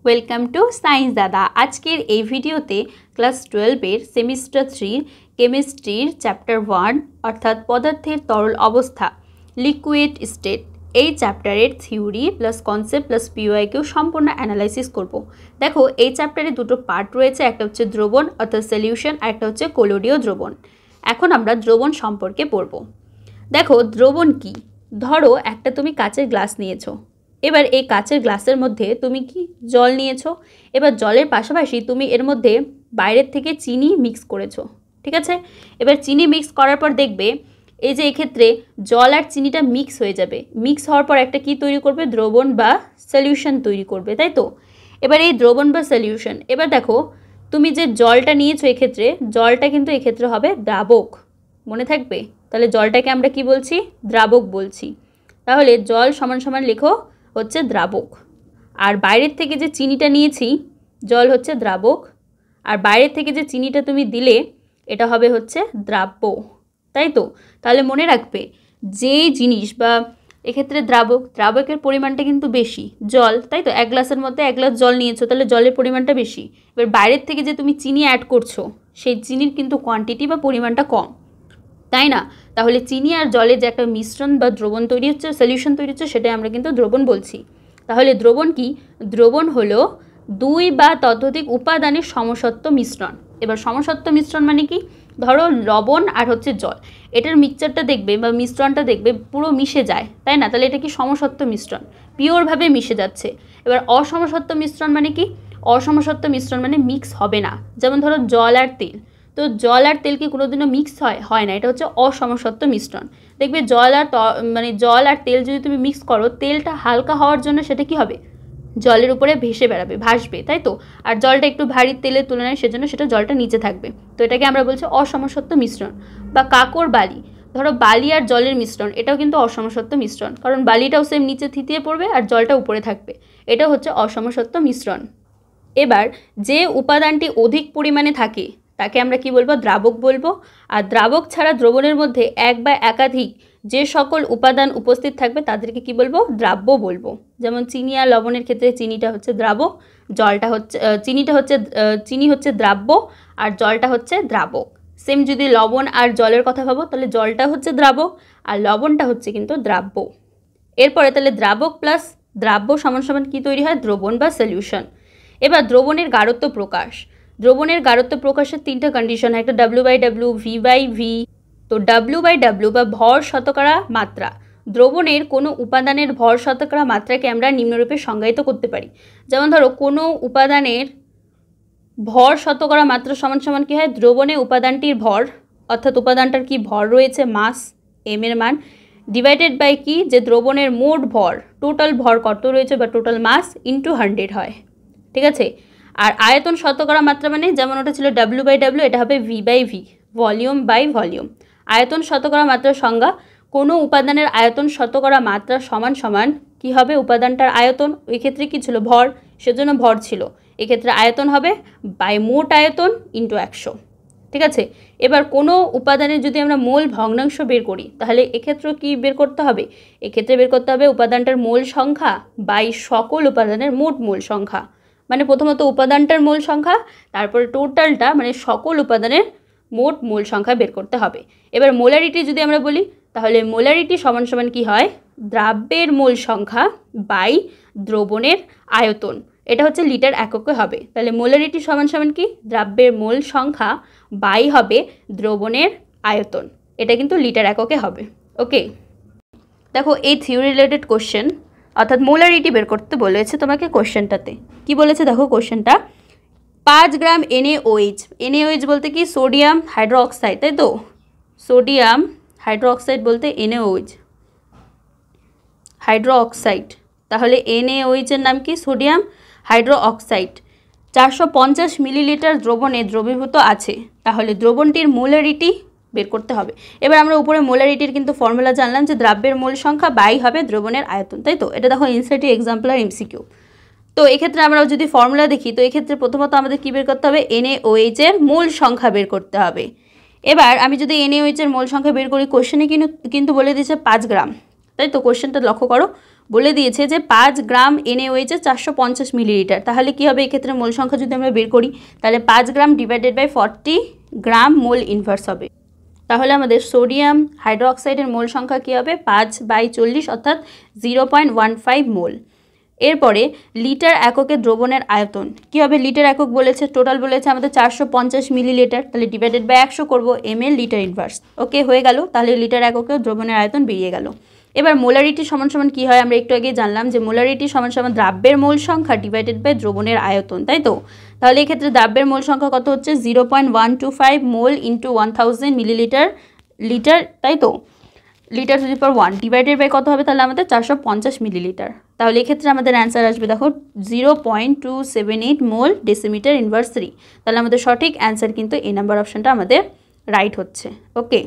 Welcome to science দাদা। আজকের এই ভিডিওতে ক্লাস 12-এর সেমিস্টার 3 কেমিস্ট্রির চ্যাপ্টার 1 অর্থাৎ পদার্থের তরল অবস্থা লিকুইড স্টেট এই চ্যাপ্টারের theory plus concept plus PYQ সম্পূর্ণ অ্যানালাইসিস করব। দেখো, এই চ্যাপ্টারে দুটো পার্ট রয়েছে, একটা হচ্ছে দ্রবণ অর্থাৎ সলিউশন আর একটা হচ্ছে কলোডীয় দ্রবণ। এখন আমরা দ্রবণ সম্পর্কে পড়ব। দেখো, দ্রবণ কি? ধরো একটা তুমি কাচের গ্লাস নিয়েছো, এবার এই কাচের গ্লাসের মধ্যে তুমি কি জল নিয়েছো, এবার জলের পাশাপাশি তুমি এর মধ্যে বাইরের থেকে চিনি মিক্স করেছো, ঠিক আছে। এবার চিনি মিক্স করার পর দেখবে এই যে এক্ষেত্রে জল আর চিনিটা মিক্স হয়ে যাবে, মিক্স হওয়ার পর একটা কি তৈরি করবে? দ্রবণ বা সলিউশন তৈরি করবে, তাই তো। এবার এই দ্রবণ বা সলিউশন, এবার দেখো তুমি যে জলটা নিয়েছো এক্ষেত্রে জলটা কিন্তু এক্ষেত্রে হবে দ্রাবক, মনে থাকবে। তাহলে জলটাকে আমরা কি বলছি? দ্রাবক বলছি। তাহলে জল সমান সমান লেখো হচ্ছে দ্রাবক। আর বাইরের থেকে যে চিনিটা নিয়েছি জল হচ্ছে দ্রাবক, আর বাইরের থেকে যে চিনিটা তুমি দিলে এটা হবে হচ্ছে দ্রাব্য, তাই তো। তাহলে মনে রাখবে যে জিনিস বা এক্ষেত্রে দ্রাবকের পরিমাণটা কিন্তু বেশি, জল, তাই তো। এক গ্লাসের মধ্যে এক গ্লাস জল নিয়েছো, তাহলে জলের পরিমাণটা বেশি। এবার বাইরের থেকে যে তুমি চিনি অ্যাড করছো সেই চিনির কিন্তু কোয়ান্টিটি বা পরিমাণটা কম, তাই না। তাহলে চিনি আর জলের যে একটা মিশ্রণ বা দ্রবণ তৈরি হচ্ছে, সলিউশন তৈরি হচ্ছে, সেটাই আমরা কিন্তু দ্রবণ বলছি। তাহলে দ্রবণ কি? দ্রবণ হলো দুই বা ততোধিক উপাদানের সমসত্ব মিশ্রণ। এবার সমসত্ব মিশ্রণ মানে কি? ধরো লবণ আর হচ্ছে জল, এটার মিক্সচারটা দেখবে বা মিশ্রণটা দেখবে পুরো মিশে যায়, তাই না। তাহলে এটা কি সমসত্ব মিশ্রণ, পিওরভাবে মিশে যাচ্ছে। এবার অসমসত্ব মিশ্রণ মানে কি? অসমসত্ব মিশ্রণ মানে মিক্স হবে না। যেমন ধরো জল আর তেল, তো জল আর তেল কি কোনোদিনও মিক্স হয় না, এটা হচ্ছে অসমসত্ব মিশ্রণ। দেখবে জল আর তেল যদি তুমি মিক্স করো, তেলটা হালকা হওয়ার জন্য সেটা কি হবে? জলের উপরে ভেসে বেড়াবে, ভাসবে, তাই তো। আর জলটা একটু ভারী তেলের তুলনায় সেজন্য সেটা জলটা নিচে থাকবে, তো এটাকে আমরা বলছি অসমসত্ব মিশ্রণ। বা কাকর বালি, ধরো বালি আর জলের মিশ্রণ, এটাও কিন্তু অসমসত্ব মিশ্রণ, কারণ বালিটাও সেম নিচে থিতিয়ে পড়বে আর জলটা উপরে থাকবে, এটা হচ্ছে অসমসত্ব মিশ্রণ। এবার যে উপাদানটি অধিক পরিমাণে থাকে তাকে আমরা কি বলবো? দ্রাবক বলবো। আর দ্রাবক ছাড়া দ্রবণের মধ্যে এক বা একাধিক যে সকল উপাদান উপস্থিত থাকবে তাদেরকে কি বলবো? দ্রাব্য বলবো। যেমন চিনি আর লবণের ক্ষেত্রে চিনিটা হচ্ছে দ্রাবক, চিনি হচ্ছে দ্রাব্য আর জলটা হচ্ছে দ্রাবক। সেম যদি লবণ আর জলের কথা ভাবো, তাহলে জলটা হচ্ছে দ্রাবক আর লবণটা হচ্ছে কিন্তু দ্রাব্য। এরপরে তাহলে দ্রাবক প্লাস দ্রাব্য সমান সমান কি তৈরি হয়? দ্রবণ বা সলিউশন। এবার দ্রবণের গাঢ়ত্ব প্রকাশ। দ্রবণের গাঢ়ত্ব প্রকাশের তিনটা কন্ডিশন, একটা W/W, V/V। তো W/W বা ভর শতকরা মাত্রা, দ্রবণের কোনো উপাদানের ভর শতকরা মাত্রাকে আমরা নিম্নরূপে সংজ্ঞায়িত করতে পারি। যেমন ধরো কোনো উপাদানের ভর শতকরা মাত্রা সমান সমান কী হয়? দ্রবণে উপাদানটির ভর, অর্থাৎ উপাদানটার কি ভর রয়েছে, মাস, m এর মান, ডিভাইডেড বাই কি? যে দ্রবণের মোট ভর, টোটাল ভর কত রয়েছে বা টোটাল মাস ইন্টু 100 হয়, ঠিক আছে। আর আয়তন শতকরা মাত্রা মানে যেমন ওটা ছিল W/W, এটা হবে V/V, ভলিউম বাই ভলিউম। আয়তন শতকরা মাত্রার সংজ্ঞা, কোনো উপাদানের আয়তন শতকরা মাত্রা সমান সমান কি হবে? উপাদানটার আয়তন, ওই ক্ষেত্রে কি ছিল? ভর, সেজন্য ভর ছিল। এক্ষেত্রে আয়তন হবে বাই মোট আয়তন ইন্টু 100, ঠিক আছে। এবার কোনো উপাদানের যদি আমরা মোল ভগ্নাংশ বের করি, তাহলে এক্ষেত্রেও কি বের করতে হবে? এক্ষেত্রে বের করতে হবে উপাদানটার মোল সংখ্যা বাই সকল উপাদানের মোট মোল সংখ্যা। মানে প্রথমত উপাদানটার মোল সংখ্যা, তারপরে টোটালটা মানে সকল উপাদানের মোট মোল সংখ্যা বের করতে হবে। এবার মোলারিটি যদি আমরা বলি, তাহলে মোলারিটি সমান সমান কী হয়? দ্রাব্যের মোল সংখ্যা বাই দ্রবণের আয়তন, এটা হচ্ছে লিটার এককে হবে। তাহলে মোলারিটি সমান সমান কি? দ্রাব্যের মোল সংখ্যা বাই হবে দ্রবণের আয়তন, এটা কিন্তু লিটার এককে হবে। ওকে, দেখো এই থিওরি রিলেটেড কোশ্চেন, অর্থাৎ মোলারিটি বের করতে বলেছে তোমাকে কোশ্চেনটাতে। কি বলেছে দেখো কোশ্চেনটা, 5 গ্রাম NaOH, NaOH বলতে কি? সোডিয়াম হাইড্রোক্সাইড, তাই তো। সোডিয়াম হাইড্রোক্সাইড বলতে NaOH, হাইড্রোক্সাইড। তাহলে NaOH এর নাম কি? Sodium hydroxide. 450 মিলিলিটার দ্রবণে দ্রবীভূত আছে, তাহলে দ্রবণটির মোলারিটি বের করতে হবে। এবার আমরা উপরে মোলারিটির কিন্তু ফর্মুলা জানলাম যে দ্রাব্যের মোল সংখ্যা বাই হবে দ্রবণের আয়তন, তাই তো। এটা দেখো ইনসাইটি এক্সাম্পল আর MCQ। তো এক্ষেত্রে আমরা যদি ফর্মুলা দেখি, তো এক্ষেত্রে প্রথমত আমাদের কী বের করতে হবে? NaOH এর মোল সংখ্যা বের করতে হবে। এবার আমি যদি NaOH এর মোল সংখ্যা বের করি, কোশ্চেনে কিন্তু বলে দিয়েছে 5 গ্রাম, তাই তো। কোশ্চেনটা লক্ষ্য করো, বলে দিয়েছে যে 5 গ্রাম NaOH 450 মিলিলিটার। তাহলে কি হবে এক্ষেত্রে মোল সংখ্যা যদি আমরা বের করি, তাহলে 5 gram divided by 40 gram mole inverse হবে। তাহলে আমাদের সোডিয়াম হাইড্রোক্সাইডের মোল সংখ্যা কী হবে, 5/40 অর্থাৎ 0.15 মোল। এরপরে লিটার এককে দ্রবণের আয়তন কী হবে, লিটার একক বলেছে, টোটাল বলেছে আমাদের 450 মিলিলিটার, তাহলে ডিভাইডেড বাই 100 করবো, ml লিটার ইনভার্স। ওকে, হয়ে গেল। তাহলে লিটার এককে দ্রবণের আয়তন বেরিয়ে গেল। এবার মোলারিটি সমান সমান কী হয়, আমরা একটু আগে জানলাম যে মোলারিটি সমান সমান দ্রাব্যের মোল সংখ্যা ডিভাইডেড বাই দ্রবণের আয়তন, তাই তো? তাহলে এক্ষেত্রে দ্রাব্যের মোল সংখ্যা কত হচ্ছে, 0.125 মোল ইন্টু 1000 মিলিলিটার লিটার, তাই তো? Liter to the power 1 divided by কত হবে তাহলে আমাদের 450 মিলিলিটার। তাহলে এক্ষেত্রে আমাদের অ্যান্সার আসবে দেখো 0.278 মোল ডেসিমিটার ইনভার্স 3। তাহলে আমাদের সঠিক অ্যান্সার কিন্তু এই নাম্বার অপশানটা আমাদের রাইট হচ্ছে। ওকে,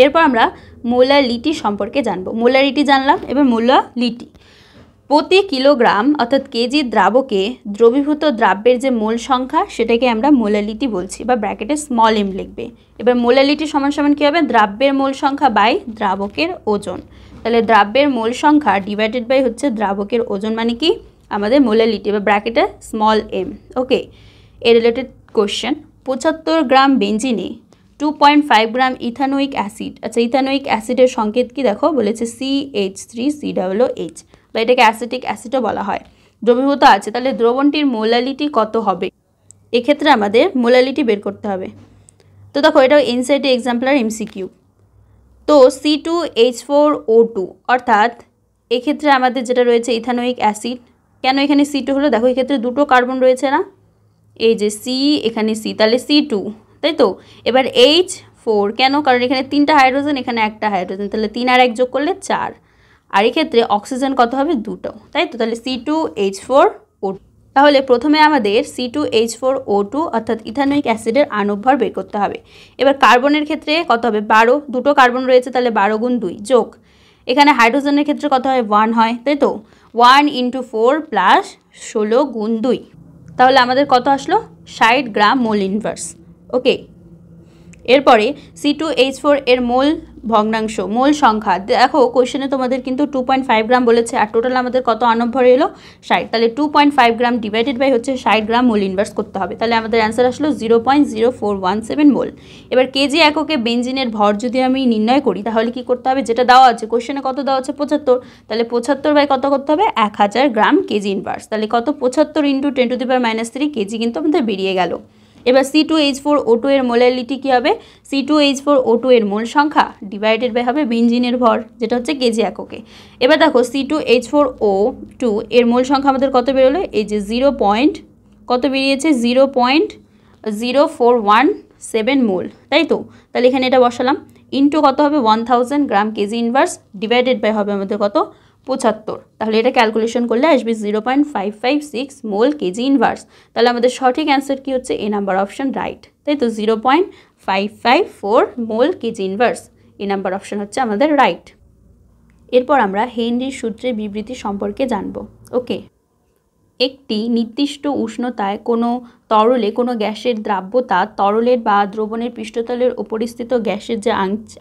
এরপর আমরা মোলারিটি সম্পর্কে জানবো। মোলারিটি জানলাম, এবার মোলারিটি প্রতি কিলোগ্রাম অর্থাৎ কেজি দ্রাবকে দ্রবীভূত দ্রাব্যের যে মোল সংখ্যা সেটাকে আমরা মোলারিটি বলছি, বা ব্র্যাকেটে স্মল m লিখবে। এবার মোলারিটি সমান সমান কী হবে, দ্রাব্যের মোল সংখ্যা বাই দ্রাবকের ওজন। তাহলে দ্রাব্যের মোল সংখ্যা ডিভাইডেড বাই হচ্ছে দ্রাবকের ওজন, মানে কি আমাদের মোলারিটি বা ব্র্যাকেটে স্মল m। ওকে, এ রিলেটেড কোয়েশ্চেন, 75 গ্রাম বেঞ্জিনে 2.5 গ্রাম ইথানোয়িক অ্যাসিড। আচ্ছা, ইথানোয়িক অ্যাসিডের সংকেত কি দেখো, বলেছে CH3COOH, বা এটাকে অ্যাসিটিক অ্যাসিডও বলা হয়, দ্রবীভূত আছে। তাহলে দ্রবণটির মোলারিটি কত হবে, এক্ষেত্রে আমাদের মোলারিটি বের করতে হবে। তো দেখো, এটা এনসিইআরটি এক্সাম্পলার MCQ। তো C2H4O2 অর্থাৎ এক্ষেত্রে আমাদের যেটা রয়েছে ইথানোয়িক অ্যাসিড, কেন এখানে C2 হলো, দেখো এক্ষেত্রে দুটো কার্বন রয়েছে না, এই যে C, এখানে C, তাহলে C2, তাই তো? এবার H4 কেন, কারণ এখানে 3টা হাইড্রোজেন, এখানে একটা হাইড্রোজেন, তাহলে 3 আর 1 যোগ করলে 4। আর এক্ষেত্রে অক্সিজেন কত হবে, 2টো, তাই তো? তাহলে C2H4O2। তাহলে প্রথমে আমাদের C2H4O2 অর্থাৎ ইথানোয়িক অ্যাসিডের আণবিক ভর বের করতে হবে। এবার কার্বনের ক্ষেত্রে কত হবে, 12, দুটো কার্বন রয়েছে, তাহলে 12 গুণ 2 যোগ, এখানে হাইড্রোজেনের ক্ষেত্রে কত হয়, 1 হয়, তাই তো? 1 × 4 প্লাস 16 গুণ 2, তাহলে আমাদের কত আসলো, 60 গ্রাম মোল ইনভার্স। ওকে, এরপরে C2H4 এর মোল ভগ্নাংশ, মোল সংখ্যা দেখো কোশ্চেনে তোমাদের কিন্তু 2.5 গ্রাম বলেছে, আর টোটাল আমাদের কত আণবিক ভর এলো 60। তাহলে 2.5 গ্রাম ডিভাইডেড বাই হচ্ছে 60 গ্রাম মোল ইনভার্স করতে হবে। তাহলে আমাদের অ্যান্সার আসলো 0.0417 মোল। এবার কেজি এককে বেঞ্জিনের ভর যদি আমি নির্ণয় করি, তাহলে কি করতে হবে, যেটা দেওয়া আছে কোশ্চেনে কত দেওয়া আছে, 75, তাহলে 75 বাই কত করতে হবে, 1000 গ্রাম কেজি ইনভার্স। তাহলে কত, 75 × 10⁻³ কেজি কিন্তু আমাদের বেরিয়ে গেল। এবার C2H4O2 এর মোলারিটি কী হবে, C2H4O2 এর মোল সংখ্যা ডিভাইডেড বাই হবে বেঞ্জিনের ভর, যেটা হচ্ছে কেজি এককে। এবার দেখো C2H4O2 এর মোল সংখ্যা আমাদের কত বেরোলো, এই যে কত বেরিয়েছে, 0.0417 মোল, তাই তো? তাহলে এখানে এটা বসালাম, ইন্টু কত হবে, 1000 গ্রাম কেজি ইনভার্স, ডিভাইডেড বাই হবে আমাদের কত, 75। তাহলে এটা ক্যালকুলেশন করলে আসবে 0.556 মোল কেজি ইনভার্স। তাহলে আমাদের সঠিক অ্যান্সার কি হচ্ছে, এই নাম্বার অপশন রাইট, তাই তো? 0.554 মোল কেজি ইনভার্স, এই নাম্বার অপশন হচ্ছে আমাদের রাইট। এরপর আমরা হেনরির সূত্রের বিবৃতি সম্পর্কে জানব। ওকে, একটি নির্দিষ্ট উষ্ণতায় কোনো তরলে কোনো গ্যাসের দ্রাব্যতা তরলের বা দ্রবণের পৃষ্ঠতলের উপরিস্থিত গ্যাসের যে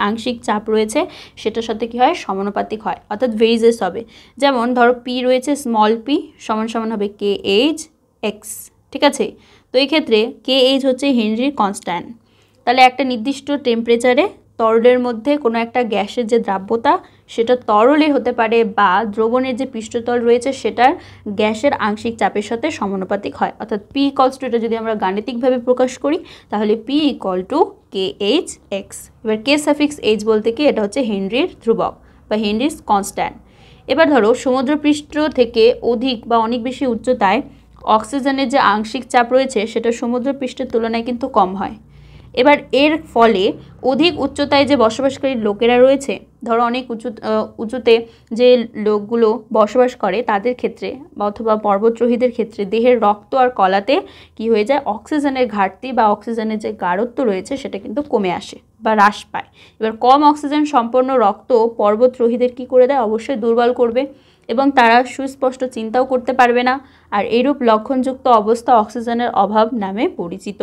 আংশিক চাপ রয়েছে সেটার সাথে কী হয়, সমানুপাতিক হয়, অর্থাৎ ভেরিজেস হবে। যেমন ধরো পি রয়েছে, স্মল পি সমান সমান হবে KH(x), ঠিক আছে? তো এই ক্ষেত্রে KH হচ্ছে হেনরির কনস্ট্যান্ট। তাহলে একটা নির্দিষ্ট টেম্পারেচারে তরলের মধ্যে কোনো একটা গ্যাসের যে দ্রাব্যতা সেটা তরলে হতে পারে বা দ্রবণের যে পৃষ্ঠতল রয়েছে সেটার গ্যাসের আংশিক চাপের সাথে সমানুপাতিক হয়, অর্থাৎ P = এটা যদি আমরা গাণিতিকভাবে প্রকাশ করি তাহলে P = KH(x). এবার K(h) বলতে কি, এটা হচ্ছে হেনরির ধ্রুবক বা হেনরির কনস্ট্যান্ট। এবার ধরো সমুদ্রপৃষ্ঠ থেকে অধিক বা অনেক বেশি উচ্চতায় অক্সিজেনের যে আংশিক চাপ রয়েছে সেটা সমুদ্রপৃষ্ঠের তুলনায় কিন্তু কম হয়। এবার এর ফলে অধিক উচ্চতায় যে বসবাসকারী লোকেরা রয়েছে, ধরো অনেক উঁচুতে যে লোকগুলো বসবাস করে তাদের ক্ষেত্রে অথবা পর্বতরোহীদের ক্ষেত্রে দেহের রক্ত আর কলাতে কি হয়ে যায়, অক্সিজেনের ঘাটতি বা অক্সিজেনের যে গাঢ়ত্ব রয়েছে সেটা কিন্তু কমে আসে বা হ্রাস পায়। এবার কম অক্সিজেন সম্পন্ন রক্ত পর্বতরোহীদের কি করে দেয়, অবশ্যই দুর্বল করবে এবং তারা সুস্পষ্ট চিন্তাও করতে পারবে না, আর এরূপ লক্ষণযুক্ত অবস্থা অক্সিজেনের অভাব নামে পরিচিত।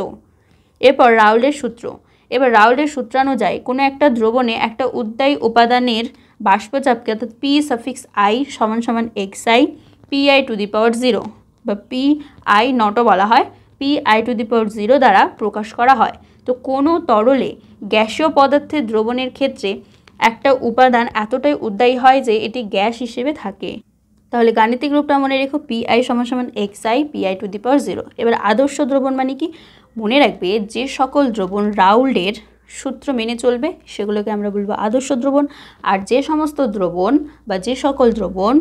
এরপর রাউলের সূত্র। এবার রাউলের সূত্রানুযায়ী কোনো একটা দ্রবণে একটা উদ্বায়ী উপাদানের বাষ্পচাপকে অর্থাৎ পি সাফিক্স আই সমান সমান xi pi টু দি পাওয়ার 0 বা pi নটও বলা হয়, pi টু দি পাওয়ার 0 দ্বারা প্রকাশ করা হয়। তো কোনো তরলে গ্যাসীয় পদার্থের দ্রবণের ক্ষেত্রে একটা উপাদান এতটাই উদ্দায়ী হয় যে এটি গ্যাস হিসেবে থাকে। তাহলে গাণিতিক রূপটা মনে রেখো, pi সমান সমান xi pi টু দি পাওয়ার 0। এবার আদর্শ দ্রবণ মানে কি? মনে রাখবে যে সকল দ্রবণ রাউল্ডের সূত্র মেনে চলবে সেগুলোকে আমরা বলবো আদর্শ দ্রবণ, আর যে সমস্ত দ্রবণ বা যে সকল দ্রবণ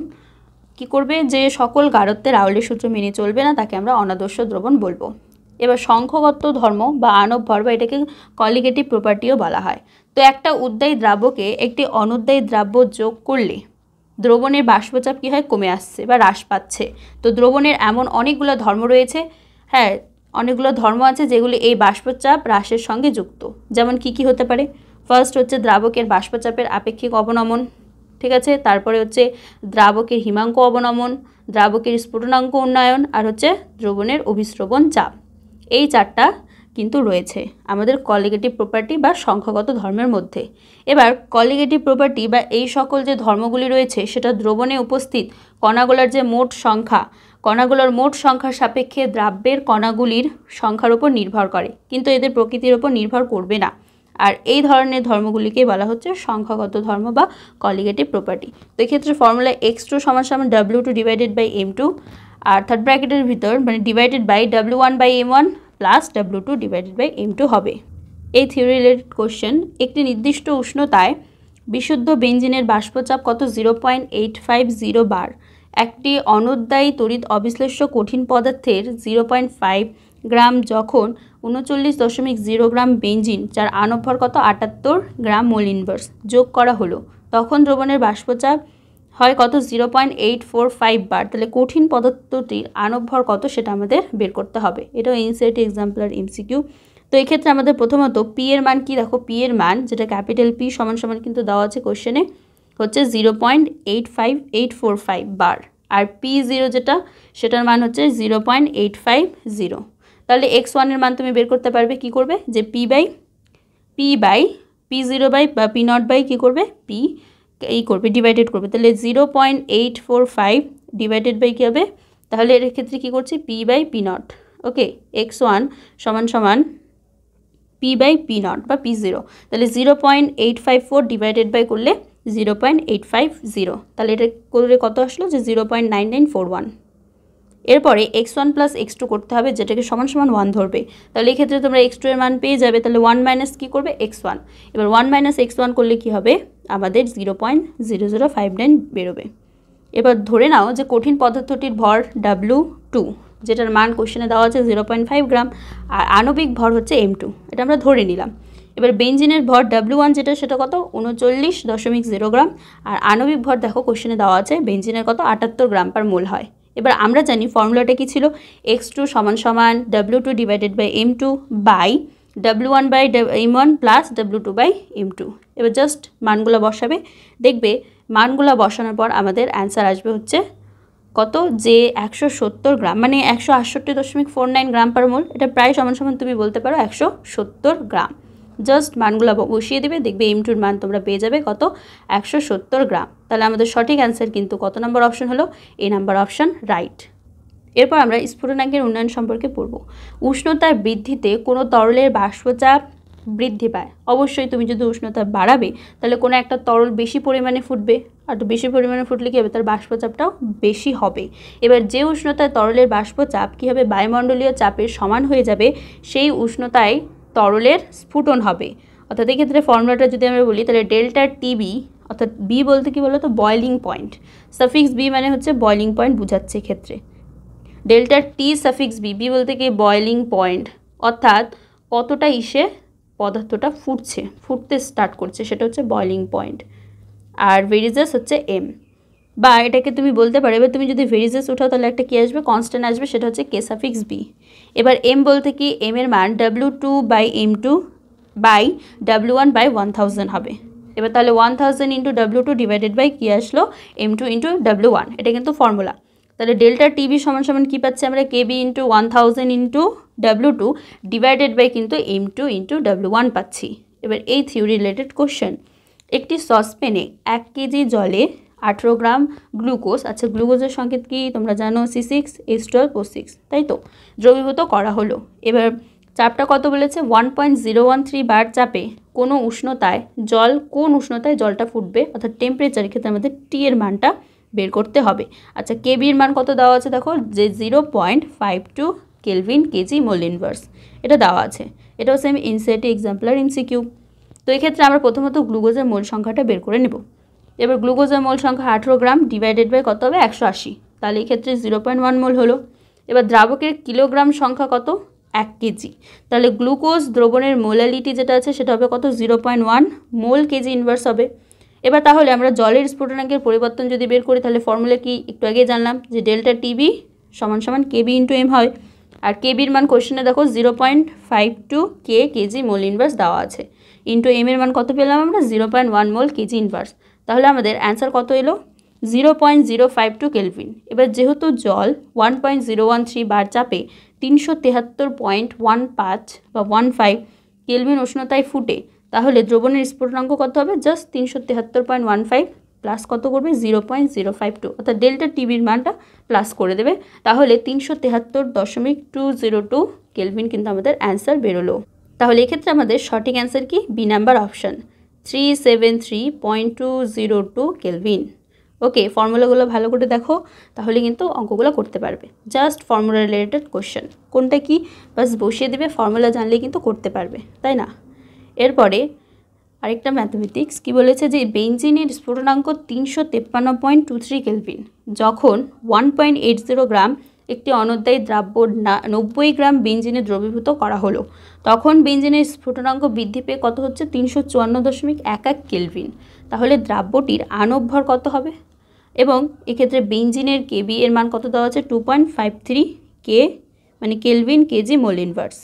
কি করবে, যে সকল গাঢ়ত্বে রাউল্ডের সূত্র মেনে চলবে না তাকে আমরা অনাদর্শ দ্রবণ বলবো। এবার সংখ্যাগত ধর্ম বা আণব ভর বা এটাকে কলিগেটিভ প্রপার্টিও বলা হয়। তো একটা উদ্দায়ী দ্রাবকে একটি অনুদ্দায়ী দ্রাব্য যোগ করলে দ্রবণের বাষ্পচাপ কী হয়, কমে আসছে বা হ্রাস পাচ্ছে। তো দ্রবণের এমন অনেকগুলো ধর্ম রয়েছে, হ্যাঁ অনেকগুলো ধর্ম আছে যেগুলি এই বাষ্পচাপ হ্রাসের সঙ্গে যুক্ত। যেমন কি কি হতে পারে? ফার্স্ট হচ্ছে দ্রাবকের বাষ্পচাপের আপেক্ষিক অবনমন, ঠিক আছে। তারপরে হচ্ছে দ্রাবকের হিমাঙ্ক অবনমন, দ্রাবকের স্ফুটনাঙ্ক উন্নয়ন, আর হচ্ছে দ্রবণের অভিস্রবণ চাপ। এই চারটা কিন্তু রয়েছে আমাদের কলিগেটিভ প্রপার্টি বা সংখ্যাগত ধর্মের মধ্যে। এবার কলিগেটিভ প্রপার্টি বা এই সকল যে ধর্মগুলি রয়েছে সেটা দ্রবণে উপস্থিত কণাগুলোর যে মোট সংখ্যা, কণাগুলোর মোট সংখ্যার সাপেক্ষে দ্রাব্যের কণাগুলির সংখ্যার উপর নির্ভর করে, কিন্তু এদের প্রকৃতির উপর নির্ভর করবে না। আর এই ধরনের ধর্মগুলিকে বলা হচ্ছে সংখ্যাগত ধর্ম বা কলিগেটিভ প্রপার্টি। তো এক্ষেত্রে ফর্মুলা x2 সমান সমান w2 divided by m2, R third ব্র্যাকেটের ভিতর মানে divided by w1 by m1 plus w2 divided by m2 হবে। এই থিওরি রিলেটেড কোশ্চেন, একটি নির্দিষ্ট উষ্ণতায় বিশুদ্ধ বেঞ্জিনের বাষ্পচাপ কত? 0.850 বার। একটি অনুদ্দায়ী তড়িৎ অবিশ্লেষ্য কঠিন পদার্থের 0.5 গ্রাম যখন 39.0 গ্রাম বেঞ্জিন, যার আণবভর কত? 78 গ্রাম মোল ইনভার্স যোগ করা হলো, তখন দ্রবণের বাষ্পচাপ হয় কত? 0.845 বার। তাহলে কঠিন পদার্থটির আণবভর কত সেটা আমাদের বের করতে হবে। এটাও এনসিইআরটি এক্সাম্পলার এমসিকিউ। তো এক্ষেত্রে আমাদের প্রথমত পি এর মান কি? দেখো পি এর মান যেটা ক্যাপিটাল পি সমান সমান কিন্তু দেওয়া আছে কোশ্চেনে, হচ্ছে 0.85845 বার, আর P0 যেটা সেটার মান হচ্ছে 0.850। তাহলে x1 এর মান তুমি বের করতে পারবে, কি করবে যে P0 বাই বা P0 বাই কী করবে P করবে ডিভাইডেড করবে। তাহলে 0.845 ডিভাইডেড বাই কী হবে? তাহলে এর ক্ষেত্রে কী করছি P by P0। Okay, x1 সমান সমান P বাই P0 বা P0। তাহলে 0.854 ডিভাইডেড বাই করলে 0.850, তাহলে এটা করলে কত আসলো? যে 0.9941। এরপরে x1 প্লাস x2 করতে হবে, যেটাকে সমান সমান 1 ধরবে। তাহলে এই ক্ষেত্রে তোমরা x2 এর মান পেয়ে যাবে। তাহলে 1 মাইনাস কী করবে? x1। এবার 1 মাইনাস x1 করলে কি হবে? আমাদের 0.0059 বেরোবে। এবার ধরে নাও যে কঠিন পদার্থটির ভর W2, যেটার মান কোশ্চেনে দেওয়া আছে 0.5 গ্রাম, আর আণবিক ভর হচ্ছে m2, এটা আমরা ধরে নিলাম। এবার বেঞ্জিনের ভর W1 যেটা সেটা কত? 39.0 গ্রাম, আর আণবিক ভর দেখো কোশ্চেনে দেওয়া আছে বেঞ্জিনের কত? 78 গ্রাম পার মোল হয়। এবার আমরা জানি ফর্মুলাটা কি ছিল? x2 সমান সমান W2 divided by m2 by W1 by m1 plus W2 by m2। এবার জাস্ট মানগুলো বসাবে, দেখবে মানগুলো বসানোর পর আমাদের অ্যান্সার আসবে হচ্ছে কত? যে 170 গ্রাম, মানে 168.49 গ্রাম পার মোল। এটা প্রায় সমান সমান তুমি বলতে পারো 170 গ্রাম। জাস্ট মানগুলো বসিয়ে দেবে, দেখবে m2 মান তোমরা পেয়ে যাবে কত? 170 গ্রাম। তাহলে আমাদের সঠিক অ্যান্সার কিন্তু কত নম্বর অপশন হলো? এ নাম্বার অপশন রাইট। এরপর আমরা স্ফুটনাঙ্কের উন্নয়ন সম্পর্কে পড়ব। উষ্ণতার বৃদ্ধিতে কোনো তরলের বাষ্পচাপ বৃদ্ধি পায়। অবশ্যই তুমি যদি উষ্ণতা বাড়াবে তাহলে কোনো একটা তরল বেশি পরিমাণে ফুটবে, আর বেশি পরিমাণে ফুটলে কী হবে? তার বাষ্পচাপটাও বেশি হবে। এবার যে উষ্ণতায় তরলের বাষ্পচাপ কী হবে? বায়ুমণ্ডলীয় চাপের সমান হয়ে যাবে, সেই উষ্ণতায় তরলের স্ফুটন হবে। অর্থাৎ এক্ষেত্রে ফর্মুলাটা যদি আমরা বলি তাহলে ডেল্টা টিবি, অর্থাৎ বি বলতে কি বলো তো? Boiling point. সাফিক্স বি মানে হচ্ছে বয়লিং পয়েন্ট বোঝাচ্ছে ক্ষেত্রে। ডেল্টা টি সাফিক্স বি, বি বলতে কি বয়লিং পয়েন্ট, অর্থাৎ কতটা ইসে পদার্থটা ফুটতে স্টার্ট করছে সেটা হচ্ছে বয়লিং পয়েন্ট। আর ভেরিজাস হচ্ছে এম, বা এটাকে তুমি বলতে পারো, এবার তুমি যদি ভেরিজাস উঠাও তাহলে একটা কী আসবে? কনস্ট্যান্ট আসবে, সেটা হচ্ছে কে সাফিক্স বি। এবার এম বলতে কি? এম এর মান W2 by m2 by W1 by 1000 হবে। এবার তাহলে 1000 ইন্টু W2 ডিভাইডেড বাই কী আসলো? m2 into W1। এটা কিন্তু ফর্মুলা। তাহলে ডেল্টা টিবি সমান সমান কী পাচ্ছি আমরা? Kb into 1000 into W2 divided by কিন্তু m2 ইন্টু W1 পাচ্ছি। এবার এই থিওরি রিলেটেড কোশ্চেন, একটি সসপ্যানে 1 কেজি জলে 18 গ্রাম গ্লুকোজ, আচ্ছা গ্লুকোজের সংকেত কি তোমরা জানো, C6H12O6, তাই তো, দ্রবীভূত করা হলো। এবার চাপটা কত বলেছে, 1.013 বার চাপে কোনো উষ্ণতায় জল, কোন উষ্ণতায় জলটা ফুটবে, অর্থাৎ টেম্পারেচারের ক্ষেত্রে আমাদের টি এর মানটা বের করতে হবে। আচ্ছা কেবির মান কত দেওয়া আছে দেখো, যে 0.52 কেলভিন কেজি মোল ইনভার্স, এটা দেওয়া আছে। এটাও সেম এনসিইআরটি এক্সাম্পলার এমসিকিউ। তো এক্ষেত্রে আমরা প্রথমত গ্লুকোজের মোল সংখ্যাটা বের করে নেব। এবার গ্লুকোজের মোল সংখ্যা 18 গ্রাম ডিভাইডেড বাই কত হবে, 180, তাহলে এক্ষেত্রে 0.1 মোল হলো। এবার দ্রাবকের কিলোগ্রাম সংখ্যা কত, 1 কেজি, তাহলে গ্লুকোজ দ্রবণের মোলালিটি যেটা আছে সেটা হবে কত, 0.1 মোল কেজি ইনভার্স হবে। এবার তাহলে আমরা জলের স্ফুটনাঙ্কের পরিবর্তন যদি বের করি তাহলে ফর্মুলা কি, একটু আগে জানলাম যে ডেল্টা টিবি সমান সমান কেবি ইন্টু এম হয়। আর কেবির মান কোশ্চেনে দেখো 0.52 কেজি মোল ইনভার্স দেওয়া আছে, ইন্টু এম এর মান কত পেলাম আমরা, 0.1 মোল কেজি ইনভার্স। তাহলে আমাদের অ্যান্সার কত এলো, 0.052 কেলভিন। এবার যেহেতু জল 1.013 বার চাপে 373.15 বা 15 কেলভিন উষ্ণতায় ফুটে, তাহলে দ্রবণের স্ফুটনাঙ্ক কত হবে, জাস্ট 373.15 প্লাস কত করবে, 0.052, অর্থাৎ ডেল্টা টিবির মানটা প্লাস করে দেবে। তাহলে 373.202 কেলভিন কিন্তু আমাদের অ্যান্সার বেরোলো। তাহলে এক্ষেত্রে আমাদের সঠিক অ্যান্সার কি, বি নাম্বার অপশান, 373.202 কেলভিন। ওকে, ফর্মুলাগুলো ভালো করে দেখো, তাহলে কিন্তু অঙ্কগুলো করতে পারবে। জাস্ট ফর্মুলা রিলেটেড কোশ্চেন, কোনটা কি বাস বসিয়ে দেবে, ফর্মুলা জানলেই কিন্তু করতে পারবে, তাই না। এরপরে আরেকটা ম্যাথমেটিক্স কি বলেছে, যে বেঞ্জিনের স্ফুটনাঙ্ক 353.23 কেলভিন যখন 1.80 গ্রাম একটি অনদ্বায়ী দ্রাব্য 90 গ্রাম বেঞ্জিনে দ্রবীভূত করা হলো, তখন বেঞ্জিনের স্ফুটনাঙ্ক বৃদ্ধি পেয়ে কত হচ্ছে, 354.11 কেলভিন। তাহলে দ্রাব্যটির আণব ভর কত হবে, এবং এক্ষেত্রে বেঞ্জিনের কেবি এর মান কত দেওয়া আছে, 2.53 কে মানে কেলভিন কেজি মোল ইনভার্স।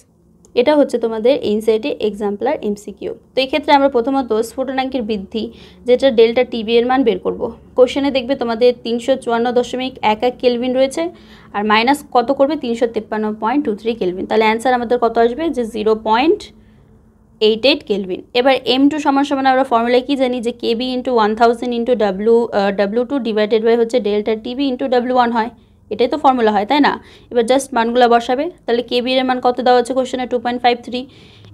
এটা হচ্ছে তোমাদের এনসিইআরটি এক্সাম্পলার এমসিকিউ। তো এক্ষেত্রে আমরা প্রথমত স্ফুটনাঙ্কের বৃদ্ধি যেটা ডেল্টা টিবি এর মান বের করব। কোশ্চেনে দেখবে তোমাদের 354.11 কেলভিন রয়েছে, আর মাইনাস কত করবে, 353.23 কেলভিন, তাহলে অ্যান্সার আমাদের কত আসবে, যে 0.88 কেলভিন। এবার M2 সমান সমান আমরা ফর্মুলায় কি জানি, যে Kb into 1000 into W2 divided by হচ্ছে ডেল্টা টিবি ইন্টু W1 হয়, এটাই তো ফর্মুলা হয়, তাই না। এবার জাস্ট মানগুলো বসাবে, তাহলে কেবি এর মান কত দেওয়া হচ্ছে কোশ্চেনে, 2.53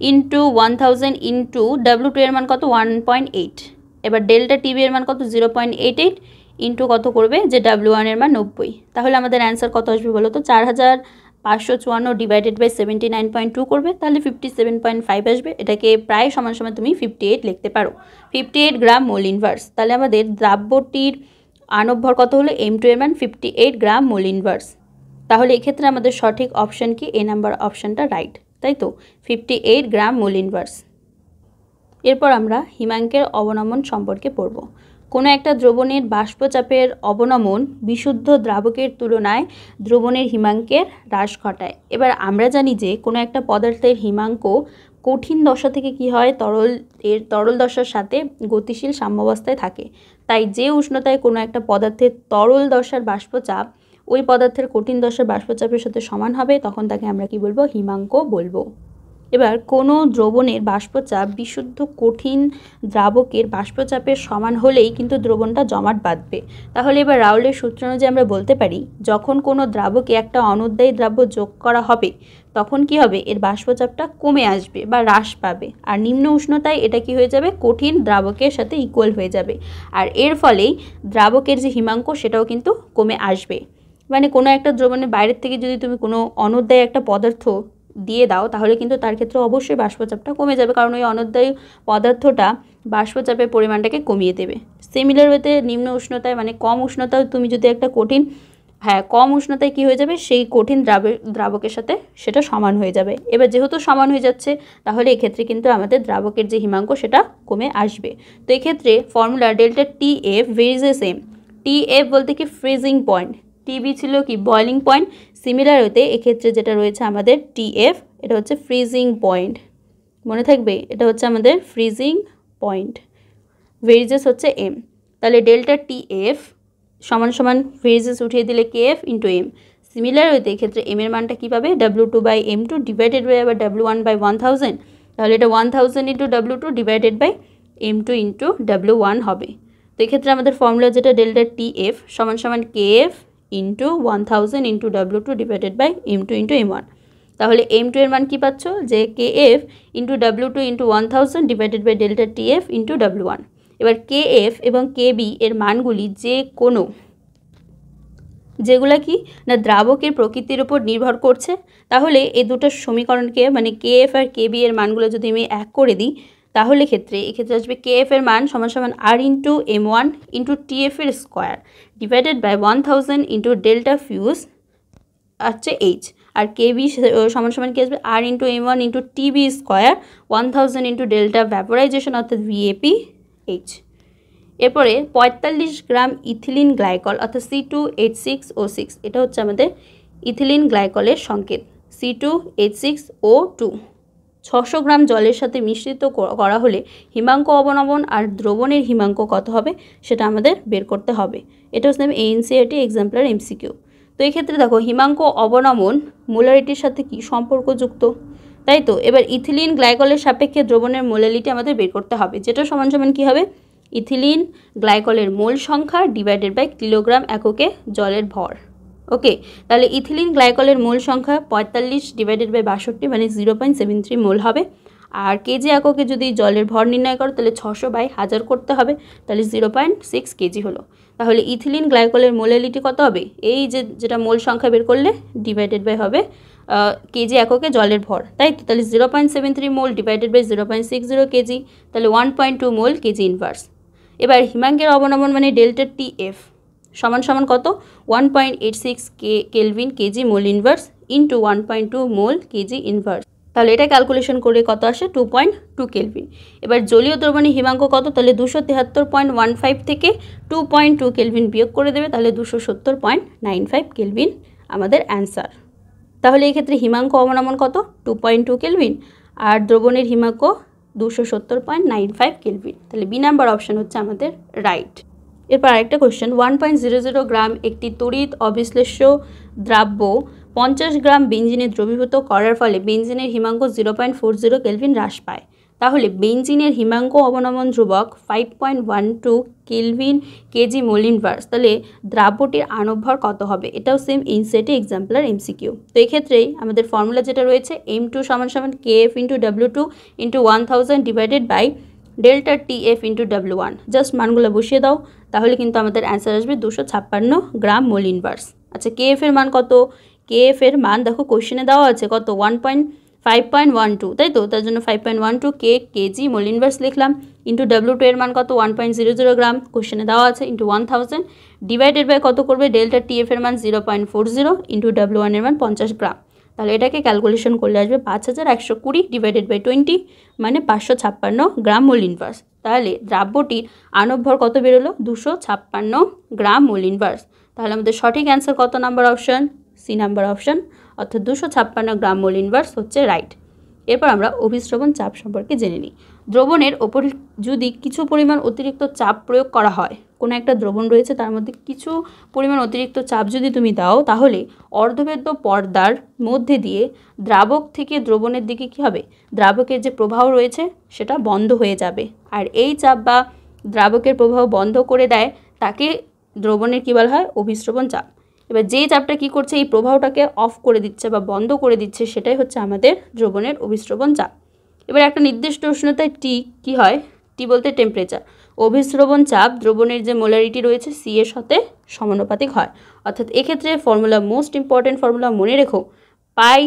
ইন্টু 1000 ইন্টু W2 এর মান কত, 1.8। এবার ডেল্টা টিবি এর মান কত, 0.88 ইন্টু কত করবে, যে W1 এর মান 90, তাহলে আমাদের অ্যান্সার কত আসবে বলো তো, 4554 ডিভাইডেড বাই 79.2 করবে, তাহলে 57.5 আসবে। এটাকে প্রায় সমান সমান তুমি 58 লিখতে পারো, 58 গ্রাম মোল ইনভার্স। তাহলে আমাদের দ্রাব্যটির আণব ভর কত হলো, M2 এর মান 58 গ্রাম মোল ইনভার্স। তাহলে এক্ষেত্রে আমাদের সঠিক অপশান কি, এ নাম্বার অপশানটা রাইট, তাই তো, 58 গ্রাম মোল ইনভার্স। এরপর আমরা হিমাঙ্কের অবনমন সম্পর্কে পড়ব। কোনো একটা দ্রবণের বাষ্পচাপের অবনমন বিশুদ্ধ দ্রাবকের তুলনায় দ্রবণের হিমাঙ্কের হ্রাস ঘটায়। এবার আমরা জানি যে কোনো একটা পদার্থের হিমাঙ্ক কঠিন দশা থেকে কি হয়, তরল দশার সাথে গতিশীল সাম্যাবস্থায় থাকে। তাই যে উষ্ণতায় কোনো একটা পদার্থের তরল দশার বাষ্পচাপ ওই পদার্থের কঠিন দশার বাষ্পচাপের সাথে সমান হবে, তখন তাকে আমরা কি বলবো, হিমাঙ্ক বলবো। এবার কোনো দ্রবণের বাষ্পচাপ বিশুদ্ধ কঠিন দ্রাবকের বাষ্পচাপের সমান হলেই কিন্তু দ্রবণটা জমাট বাঁধবে। তাহলে এবার রাউলের সূত্র অনুযায়ী আমরা বলতে পারি, যখন কোনো দ্রাবকে একটা অনুদ্বায়ী দ্রব্য যোগ করা হবে তখন কি হবে, এর বাষ্পচাপটা কমে আসবে বা হ্রাস পাবে, আর নিম্ন উষ্ণতায় এটা কি হয়ে যাবে, কঠিন দ্রাবকের সাথে ইকুয়াল হয়ে যাবে, আর এর ফলেই দ্রাবকের যে হিমাঙ্ক সেটাও কিন্তু কমে আসবে। মানে কোনো একটা দ্রবণের বাইরের থেকে যদি তুমি কোনো অনুদ্বায়ী একটা পদার্থ দিয়ে দাও তাহলে কিন্তু তার ক্ষেত্রে অবশ্যই বাষ্পচাপটা কমে যাবে, কারণ ওই অনুদ্বায়ী পদার্থটা বাষ্পচাপের পরিমাণটাকে কমিয়ে দেবে। সিমিলার ওয়েতে নিম্ন উষ্ণতায় মানে কম উষ্ণতায় তুমি যদি একটা কঠিন কম উষ্ণতায় কি হয়ে যাবে, সেই কঠিন দ্রাবকের সাথে সেটা সমান হয়ে যাবে। এবার যেহেতু সমান হয়ে যাচ্ছে তাহলে এক্ষেত্রে কিন্তু আমাদের দ্রাবকের যে হিমাঙ্ক সেটা কমে আসবে। তো এক্ষেত্রে formula delta T F varies as M, T F বলতে কি ফ্রিজিং পয়েন্ট, টিবি ছিল কি বয়লিং পয়েন্ট, সিমিলার হতে এক্ষেত্রে যেটা রয়েছে আমাদের টিএফ এটা হচ্ছে ফ্রিজিং পয়েন্ট, মনে থাকবে এটা হচ্ছে আমাদের ফ্রিজিং পয়েন্ট, ভেরিজেস হচ্ছে এম। তাহলে ডেল্টা টিএফ সমান সমান ভেরিজেস উঠিয়ে দিলে কেএফ ইন্টু এম। সিমিলার হতে এক্ষেত্রে এম এর মানটা কী পাবে, W2 by M2 divided by আবার W1 বাই 1000, তাহলে এটা 1000 into W2 divided by m2 into w1 হবে। তো এক্ষেত্রে আমাদের ফর্মুলা যেটা ডেল্টা TF সমান সমান KF into 1000 into w2 divided by m2 into m1। তাহলে m2 এর মান কি পাচ্ছ যে KF into w2 into 1000 divided by delta TF into w1। এবার KF এবং KB এর মানগুলি যে কোনো যেগুলা কি না দ্রাবকের প্রকৃতির উপর নির্ভর করছে, তাহলে এই দুটো সমীকরণকে মানে KF আর KB এর মানগুলো যদি আমি এক করে দিই তাহলে এক্ষেত্রে আসবে KF এর মান সমান সমান R into m1 into TF এর square divided by 1000 into delta fuse হচ্ছে H, আর KB সমান সমান কি আসবে R into m1 into TB square 1000 into delta vaporization অর্থাৎ VAPH। এরপরে 45 গ্রাম ইথিলিন গ্লাইকল অর্থাৎ C2H6O6, এটা হচ্ছে আমাদের ইথিলিন গ্লাইকলের সংকেত C2H6O2 600 গ্রাম জলের সাথে মিশ্রিত করা হলে হিমাঙ্ক অবনমন আর দ্রবণের হিমাঙ্ক কত হবে সেটা আমাদের বের করতে হবে। এটা হচ্ছে ANCERT এক্সাম্পলার MCQ। তো এক্ষেত্রে দেখো হিমাঙ্ক অবনমন মোলারিটির সাথে কি সম্পর্কযুক্ত, তাই তো। এবার ইথিলিন গ্লাইকলের সাপেক্ষে দ্রবণের মোলারিটি আমাদের বের করতে হবে, যেটা সমান সমান কী হবে ইথিলিন গ্লাইকলের মোল সংখ্যা ডিভাইডেড বাই কিলোগ্রাম এককে জলের ভর। ওকে, তাহলে ইথিলিন গ্লাইকলের মোল সংখ্যা 45 ডিভাইডেড বাই 62 মানে 0.73 মোল হবে। আর কেজি এককে যদি জলের ভর নির্ণয় করো তাহলে 600 বাই 1000 করতে হবে, তাহলে 0.6 কেজি হলো। তাহলে ইথিলিন গ্লাইকলের মোলারিটি কত হবে, এই যেটা মোল সংখ্যা বের করলে ডিভাইডেড বাই হবে কেজি এককে জলের ভর, তাই তো। তাহলে 0.73 মোল ডিভাইডেড বাই 0.60 কেজি, তাহলে 1.2 মোল কেজি ইনভার্স। এবার হিমাঙ্কের অবনমন মানে ডেল্টা TF সমান সমান কত 1.86 kelvin kg mole inverse into 1.2 mole kg inverse. তাহলে এটা ক্যালকুলেশন করে কত আসে 2.2 কেলভিন। এবার জলীয় দ্রবণে হিমাঙ্ক কত, তাহলে 273.15 থেকে 2.2 কেলভিন বিয়োগ করে দেবে, তাহলে 270.95 কেলভিন আমাদের অ্যান্সার। তাহলে এই ক্ষেত্রে হিমাঙ্ক অবনমন কত 2.2 কেলভিন আর দ্রবণের হিমাঙ্ক 270.95 কেলভিন, তাহলে বি নাম্বার অপশন হচ্ছে আমাদের রাইট। এরপর আরেকটা কোয়েশ্চেন 1.00 গ্রাম একটি তড়িৎ অবিশ্লেষ্য দ্রাব্য 50 গ্রাম বেঞ্জিনে দ্রবীভূত করার ফলে বেঞ্জিনের হিমাঙ্ক 0.40 কেলভিন হ্রাস পায়, তাহলে বেঞ্জিনের হিমাঙ্ক অবনমন ধ্রুবক 5.12 কেলভিন কেজি মোল ইনভার্স, তাহলে দ্রাব্যটির আণবভর কত হবে, এটাও সেম ANCERT এক্সাম্পলার MCQ। তো এক্ষেত্রেই আমাদের ফর্মুলা যেটা রয়েছে m2 সমান সমান KF into W2 into 1000 divided by delta TF into W1, just মানগুলো বসিয়ে দাও, তাহলে কিন্তু আমাদের অ্যান্সার আসবে 256 গ্রাম মোল ইনভার্স। আচ্ছা KF এর মান কত, KF এর মান দেখো কোশ্চেনে দেওয়া আছে কত 5.12, তাই তো, তার জন্য 5.12 কেজি মোল ইনভার্স লিখলাম, ইন্টু W2 এর মান কত 1.00 গ্রাম কোশ্চেনে দেওয়া আছে ইন্টু 1000 ডিভাইডেড বাই কত করবে ডেল্টা TF এর মান 0.40 ইন্টু W1 এর মান 50 গ্রাম। তাহলে এটাকে ক্যালকুলেশন করলে আসবে 5120 ডিভাইডেড বাই 20 মানে 556 গ্রাম মোল ইনভার্স। তাহলে দ্রাব্যটির আণবভর কত বেরোলো 256 গ্রাম মোল ইনভার্স। তাহলে আমাদের সঠিক অ্যান্সার কত number option, C number option, অর্থাৎ 256 গ্রাম মোল ইনভার্স হচ্ছে রাইট। এরপর আমরা অভিস্রবণ চাপ সম্পর্কে জেনে নিই। দ্রবণের ওপর যদি কিছু পরিমাণ অতিরিক্ত চাপ প্রয়োগ করা হয়, কোনো একটা দ্রবণ রয়েছে তার মধ্যে কিছু পরিমাণ অতিরিক্ত চাপ যদি তুমি দাও, তাহলে অর্ধবেদ্য পর্দার মধ্যে দিয়ে দ্রাবক থেকে দ্রবণের দিকে কী হবে, দ্রাবকের যে প্রবাহ রয়েছে সেটা বন্ধ হয়ে যাবে, আর এই চাপ বা দ্রাবকের প্রবাহ বন্ধ করে দেয় তাকে দ্রবণের কী বলা হয় অভিস্রবণ চাপ। এবার যেই চাপটা কী করছে এই প্রবাহটাকে অফ করে দিচ্ছে বা বন্ধ করে দিচ্ছে সেটাই হচ্ছে আমাদের দ্রবণের অভিস্রবণ চাপ। এবার একটা নির্দিষ্ট উষ্ণতায় কী হয়, টি বলতে টেম্পারেচার, অভিস্রবণ চাপ দ্রবণের যে মোলারিটি রয়েছে সি এর সাথে সমানুপাতিক হয়। অর্থাৎ এক্ষেত্রে ফর্মুলা মোস্ট ইম্পর্টেন্ট ফর্মুলা মনে রেখো, পাই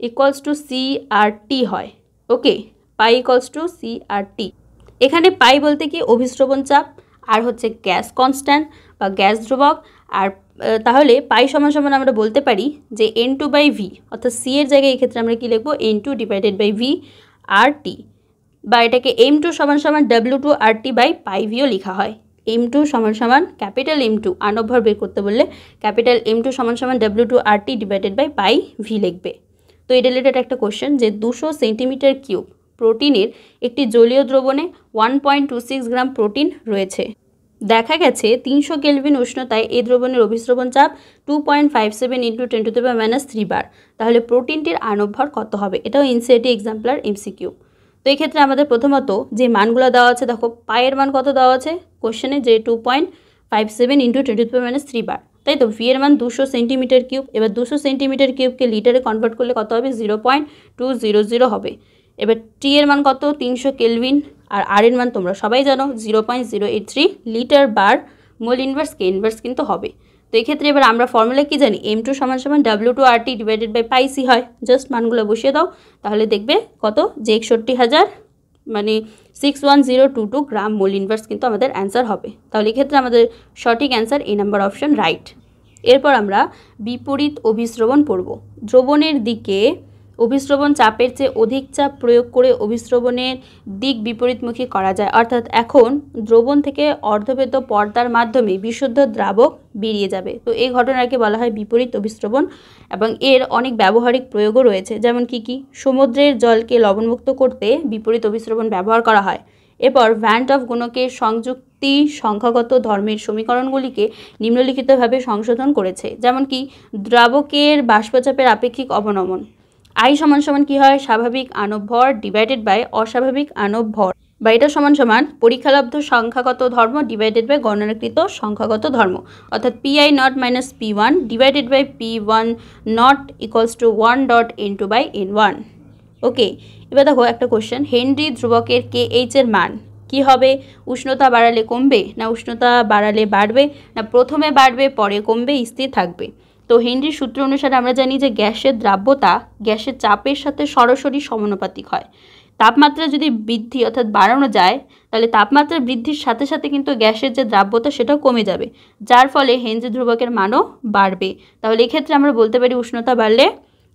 ইকুয়ালস টু CRT হয়। ওকে, পাই ইকুয়ালস টু CRT। এখানে পাই বলতে কি অভিস্রবণ চাপ, আর হচ্ছে গ্যাস কনস্ট্যান্ট বা গ্যাস ধ্রুবক। আর তাহলে পাই সমান সমান আমরা বলতে পারি যে N2/V, অর্থাৎ সি এর জায়গায় এক্ষেত্রে আমরা কি লিখবো N2 divided by V RT, বা এটাকে M2 সমান সমান W2 RT বাই পাই ভিও লেখা হয়। M2 সমান সমান ক্যাপিটাল M2 আণবভর বের করতে বললে ক্যাপিটাল M2 সমান সমান W2 RT divided by pi V লিখবে। তো এই রিলেটেড একটা কোশ্চেন যে 200 সেন্টিমিটার কিউব প্রোটিনের একটি জলীয় দ্রবণে 1.26 গ্রাম প্রোটিন রয়েছে। দেখা গেছে 300 কেলভিন উষ্ণতায় এই দ্রবণের অভিস্রবণ চাপ 2.57 ইন্টু 10⁻³ বার। তাহলে প্রোটিনটির আণবভর কত হবে, এটাও ANCERT এক্সাম্পলার MCQ। তো এই ক্ষেত্রে আমাদের প্রথমত যে মানগুলো দেওয়া আছে, দেখো পায়ের মান কত দেওয়া আছে কোশ্চেনে, যে 2.57 × 10⁻³ বার, তাই তো। ভি এর মান 200 সেন্টিমিটার কিউব। এবার 200 সেন্টিমিটার কিউবকে লিটারে কনভার্ট করলে কত হবে, 0.200 হবে। এবার টি এর মান কত, 300 কেলভিন। আর আর এর মান তোমরা সবাই জানো 0.083 লিটার বার মোল ইনভার্স কে ইনভার্স কিন্তু হবে। তো এই ক্ষেত্রে এবার আমরা ফর্মুলা কি জানি, M2 = W2RT / πC হয়। জাস্ট মানগুলো বসিয়ে দাও, তাহলে দেখবে কত, যে 61,000 মানে 61022 গ্রাম মোল ইনভার্স কিন্তু আমাদের অ্যান্সার হবে। তাহলে এক্ষেত্রে আমাদের সঠিক অ্যান্সার এ নাম্বার অপশন রাইট। এরপর আমরা বিপরীত অভিস্রবণ পড়ব। দ্রবণের দিকে অভিস্রবণ চাপের চেয়ে অধিক চাপ প্রয়োগ করে অভিস্রবণের দিক বিপরীতমুখী করা যায়। অর্থাৎ এখন দ্রবণ থেকে অর্ধভেদ্য পর্দার মাধ্যমে বিশুদ্ধ দ্রাবক বেরিয়ে যাবে। তো এই ঘটনাকে বলা হয় বিপরীত অভিস্রবণ, এবং এর অনেক ব্যবহারিক প্রয়োগও রয়েছে। যেমন কি, সমুদ্রের জলকে লবণমুক্ত করতে বিপরীত অভিস্রবণ ব্যবহার করা হয়। এরপর ভ্যান অফ গুণকের সংযুক্তি সংখ্যাগত ধর্মের সমীকরণগুলিকে নিম্নলিখিতভাবে সংশোধন করেছে। যেমন কি, দ্রাবকের বাষ্পচাপের আপেক্ষিক অবনমন, I = কি হয়, স্বাভাবিক আণব ভর ডিভাইডেড বাই অস্বাভাবিক আণব ভর, বা এটা সমান পরীক্ষালব্ধ সংখ্যাগত ধর্ম ডিভাইডেড বাই গণনাকৃত সংখ্যাগত ধর্ম। অর্থাৎ Pi0 - P1 divided by P1 not equals to 1.N2/N1। Okay, এবার দেখো একটা কোশ্চেন, হেনরি ধ্রুবকের KH এর মান কি হবে? উষ্ণতা বাড়ালে কমবে, না উষ্ণতা বাড়ালে বাড়বে, না প্রথমে বাড়বে পরে কমবে, স্থির থাকবে? তো হেনরির সূত্র অনুসারে আমরা জানি যে গ্যাসের দ্রাব্যতা গ্যাসের চাপের সাথে সরাসরি সমানুপাতিক হয়। তাপমাত্রা যদি বৃদ্ধি অর্থাৎ বাড়ানো যায়, তাহলে তাপমাত্রা বৃদ্ধির সাথে সাথে কিন্তু গ্যাসের যে দ্রাব্যতা সেটাও কমে যাবে, যার ফলে হেনরি ধ্রুবকের মানও বাড়বে। তাহলে এক্ষেত্রে আমরা বলতে পারি উষ্ণতা বাড়লে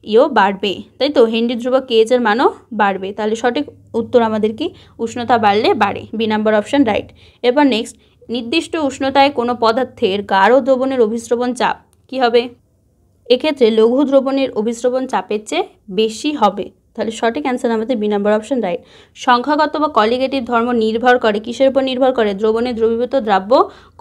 ইও বাড়বে, তাই তো। হেনরি ধ্রুবক KH এর মানও বাড়বে। তাহলে সঠিক উত্তর আমাদের কি, উষ্ণতা বাড়লে বাড়ে, বি নাম্বার অপশন রাইট। এবার নেক্সট, নির্দিষ্ট উষ্ণতায় কোনো পদার্থের গাঢ় দ্রবণের অভিস্রবণ চাপ কি হবে? এক্ষেত্রে লঘু দ্রবণের অভিস্রবণ চাপের চেয়ে বেশি হবে। তাহলে সঠিক অ্যান্সার আমাদের বি নাম্বার অপশন রাইট। সংখ্যাগত বা কলিগেটিভ ধর্ম নির্ভর করে কিসের উপর নির্ভর করে? দ্রবণে দ্রবীভূত দ্রাব্য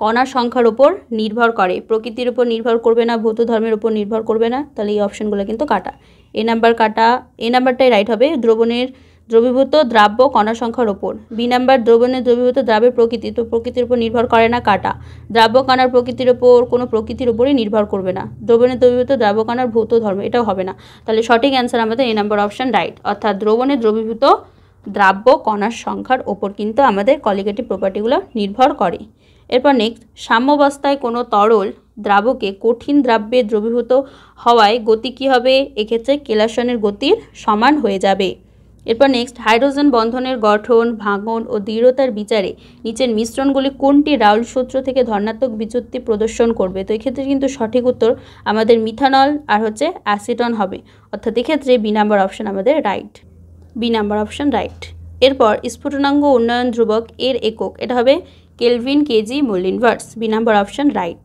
কণার সংখ্যার উপর নির্ভর করে, প্রকৃতির উপর নির্ভর করবে না, ভৌত ধর্মের উপর নির্ভর করবে না। তাহলে এই অপশনগুলো কিন্তু কাটা, এ নাম্বার কাটা, এ নাম্বারটাই রাইট হবে, দ্রবণের দ্রবীভূত দ্রাব্য কণার সংখ্যার ওপর। বি নাম্বার, দ্রবণের দ্রবীভূত দ্রাবের প্রকৃতি, তো প্রকৃতির উপর নির্ভর করে না, কাটা। দ্রাব্য কণার প্রকৃতির ওপর, কোনো প্রকৃতির উপরই নির্ভর করবে না। দ্রবণের দ্রবীভূত দ্রাব্য কণার ভৌত ধর্ম, এটাও হবে না। তাহলে সঠিক অ্যান্সার আমাদের এ নাম্বার অপশন রাইট। অর্থাৎ দ্রবণের দ্রবীভূত দ্রাব্য কণার সংখ্যার ওপর কিন্তু আমাদের কলিগেটিভ প্রপার্টিগুলো নির্ভর করে। এরপর নেক্সট, সাম্যাবস্থায় কোনো তরল দ্রাবকে কঠিন দ্রাব্যে দ্রবীভূত হওয়ায় গতি কী হবে? এক্ষেত্রে কেলাসনের গতির সমান হয়ে যাবে। এরপর নেক্সট, হাইড্রোজেন বন্ধনের গঠন, ভাঙন ও দৃঢ়তার বিচারে নিচের মিশ্রণগুলি কোনটি রাউল সূত্র থেকে ধনাত্মক বিচ্যুতি প্রদর্শন করবে? তো এক্ষেত্রে কিন্তু সঠিক উত্তর আমাদের মিথানল আর অ্যাসিটন হবে। অর্থাৎ এক্ষেত্রে বি নাম্বার অপশন আমাদের right, B number option right. এরপর স্ফুটনাঙ্গ উন্নয়ন ধ্রুবক এর একক, এটা হবে kelvin, kg, mole inverse, B number option right.